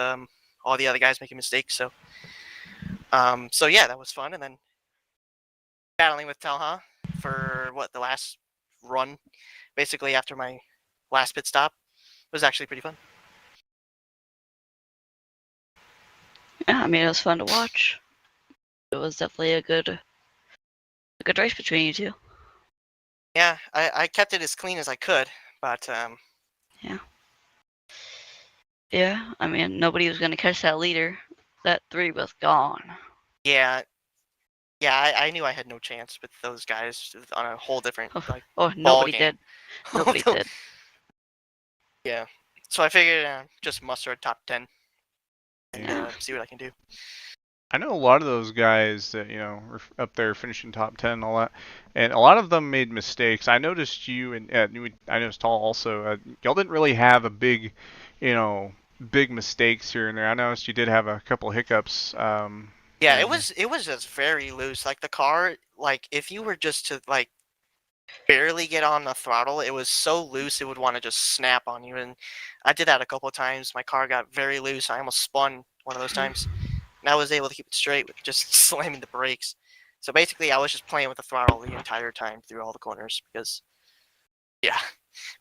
all the other guys making mistakes. So yeah, that was fun. And then battling with Talha for the last run, basically after my last pit stop, was actually pretty fun. Yeah, I mean, it was fun to watch. It was definitely a good race between you two. Yeah, I kept it as clean as I could, but Yeah, I mean, nobody was going to catch that leader. That 3 was gone. yeah, I knew I had no chance with those guys on a whole different like. Oh, nobody game. did. Nobody did. Yeah, so I figured just muster a top 10 and Yeah. see what I can do. I know a lot of those guys that, were up there finishing top 10 and all that, and a lot of them made mistakes. I noticed you and I noticed Tall also. Y'all didn't really have a big, big mistakes here and there. I noticed you did have a couple hiccups. Yeah, it was just very loose. Like the car, like if you were just to like barely get on the throttle, it was so loose it would want to just snap on you. And I did that a couple of times. My car got very loose. I almost spun one of those times. and I was able to keep it straight with just slamming the brakes. So basically, I was just playing with the throttle the entire time through all the corners because, yeah.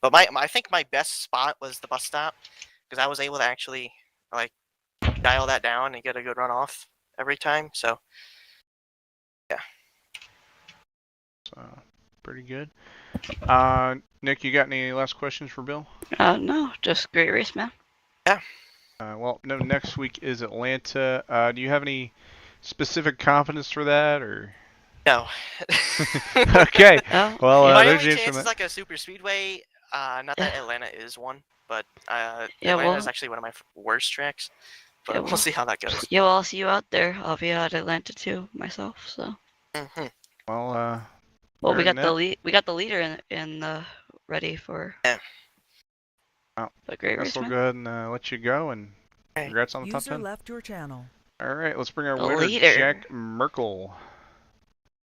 But I think my best spot was the bus stop because I was able to actually like dial that down and get a good run off every time. So, yeah. So, pretty good. Nick, you got any last questions for Bill? No, just great race, man. Well, no, next week is Atlanta. Do you have any specific confidence for that, or? No. Okay. Oh, Well, My there's only the answer chance to is that. like a super speedway. Not that Yeah. Atlanta is one, but Yeah, Atlanta well- is actually one of my worst tracks. But Yeah, we'll well- see how that goes. Yeah, well, I'll see you out there. I'll be out at Atlanta too, myself. So. Mhm. Well, Well, we other than got the that- lead. We got the leader in ready for. Yeah. Well, a great guess race, we'll man. go ahead and let you go, and congrats on the top User 10. left your channel. All right, let's bring our The winner, leader. Jack Merkel.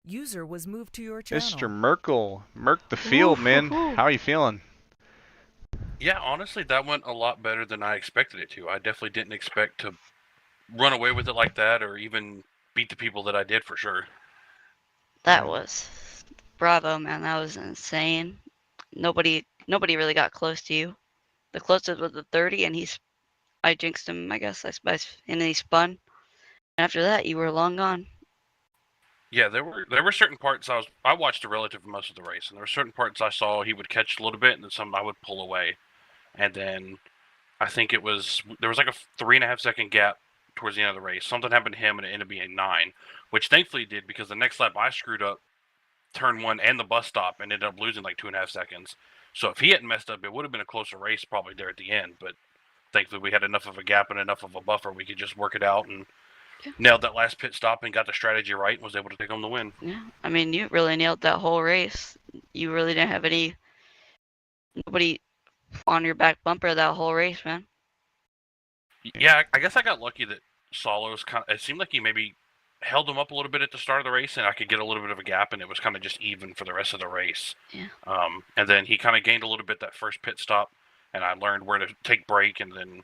User was moved to your channel. Mr. Merkel, Merk the field, man. Woo-hoo-hoo. How are you feeling? Yeah, honestly, that went a lot better than I expected it to. I definitely didn't expect to run away with it like that, or even beat the people that I did for sure. That was bravo, man. That was insane. Nobody really got close to you. The closest was the 30, and I jinxed him, I guess, and then he spun. And after that, you were long gone. Yeah, there were certain parts I watched a relative most of the race, and there were certain parts I saw he would catch a little bit, and then some I would pull away, and then I think there was like a 3.5 second gap towards the end of the race. Something happened to him, and it ended up being 9, which thankfully did because the next lap I screwed up turn 1 and the bus stop and ended up losing like 2.5 seconds. So if he hadn't messed up, it would have been a closer race probably there at the end. But thankfully we had enough of a gap and enough of a buffer we could just work it out and nailed that last pit stop and got the strategy right and was able to take home the win. Yeah, I mean, you really nailed that whole race. You really didn't have nobody on your back bumper that whole race, man. Yeah, I guess I got lucky that Solo's it seemed like he maybe held him up a little bit at the start of the race and I could get a little bit of a gap and it was kind of just even for the rest of the race. Yeah. And then he kind of gained a little bit that first pit stop and I learned where to take break and then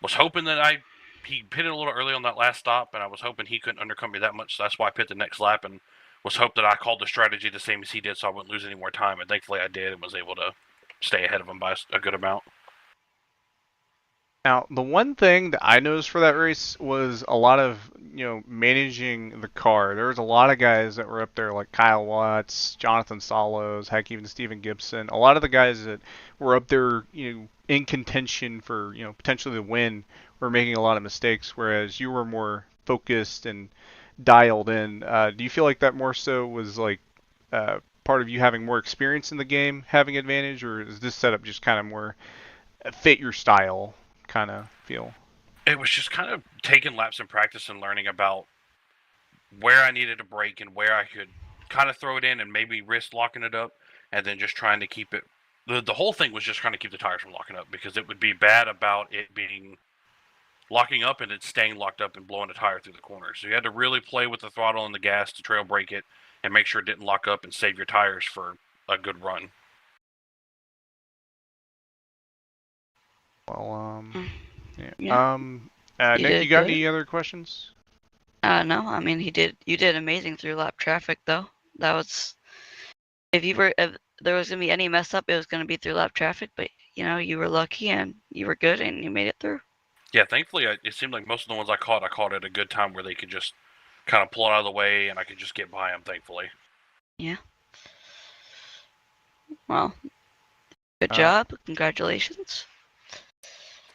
was hoping that he pitted a little early on that last stop and I was hoping he couldn't undercut me that much, so that's why I pit the next lap and was hoped that I called the strategy the same as he did so I wouldn't lose any more time, and thankfully I did and was able to stay ahead of him by a good amount. Now, the one thing that I noticed for that race was a lot of, managing the car. There was a lot of guys that were up there like Kyle Watts, Jonathan Solos, heck, even Steven Gibson. A lot of the guys that were up there, in contention for, potentially the win were making a lot of mistakes, whereas you were more focused and dialed in. Do you feel like that more so was like part of you having more experience in the game, having advantage, or is this setup just kind of more fit your style kind of feel? It was just kind of taking laps in practice and learning about where I needed to brake and where I could kind of throw it in and maybe risk locking it up, and then just trying to keep it. The whole thing was just trying to keep the tires from locking up because it would be bad about it being locking up and it staying locked up and blowing the tire through the corner. So you had to really play with the throttle and the gas to trail brake it and make sure it didn't lock up and save your tires for a good run. Well, yeah. Yeah. Nick, did you got good. any other questions? No, I mean you did amazing through lap traffic though. That was if there was gonna be any mess up, it was gonna be through lap traffic. But you were lucky and you were good and you made it through. Yeah, thankfully it seemed like most of the ones I caught at a good time where they could just kind of pull it out of the way and I could just get by them. Thankfully. Yeah. Well, good Uh, job. Congratulations.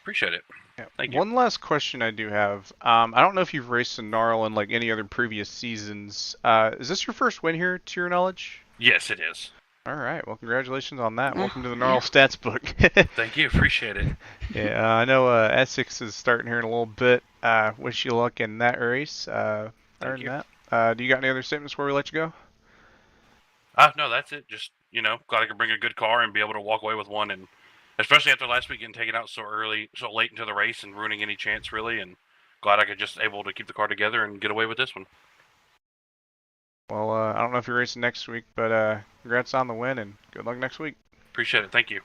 Appreciate it. Yeah. Thank you. One last question I do have. I don't know if you've raced a NARL in like any other previous seasons. Is this your first win here, to your knowledge? Yes, it is. All right. Well, congratulations on that. Yeah, Welcome to the yeah. NARL stats book. Thank you. Appreciate it. Yeah, I know Essex is starting here in a little bit. Wish you luck in that race. Other than you. that, do you got any other statements before we let you go? No, that's it. Just, glad I could bring a good car and be able to walk away with one, and especially after last week getting taken out so late into the race and ruining any chance really, and glad I could just able to keep the car together and get away with this one. Well, I don't know if you're racing next week, but congrats on the win and good luck next week. Appreciate it. Thank you.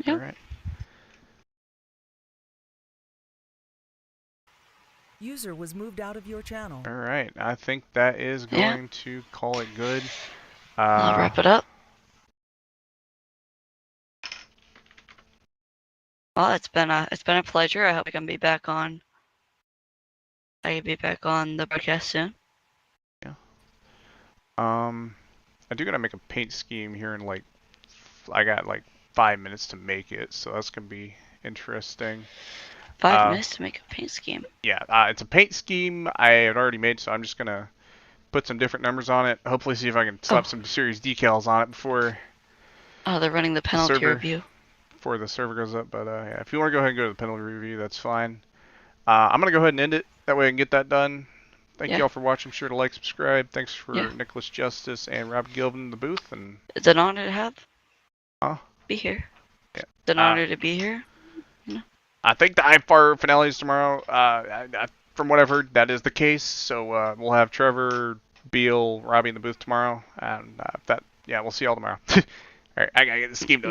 Yep. All right. User was moved out of your channel. All right, I think that is Yeah. going to call it good. I'll wrap it up. Well, it's been a pleasure. I hope I can be back on. I can be back on the broadcast soon. I do gotta make a paint scheme here in like, I got like 5 minutes to make it, so that's gonna be interesting. 5 minutes to make a paint scheme. Yeah, it's a paint scheme I had already made, so I'm just gonna put some different numbers on it. Hopefully, see if I can slap some serious decals on it before. Oh, they're running the penalty review. Before the server goes up, but yeah, if you want to go ahead and go to the penalty review, that's fine. I'm gonna go ahead and end it. That way I can get that done. Thank you all for watching. Be sure to like, subscribe. Thanks for Nicholas Justice and Rob Gilvin in the booth. And it's an honor to have. Be here. Yeah. It's an honor to be here. I think the IFAR finale is tomorrow. From what I've heard, that is the case. So we'll have Trevor, Beal, Robbie in the booth tomorrow, and we'll see y'all tomorrow. All right, I gotta get the scheme done.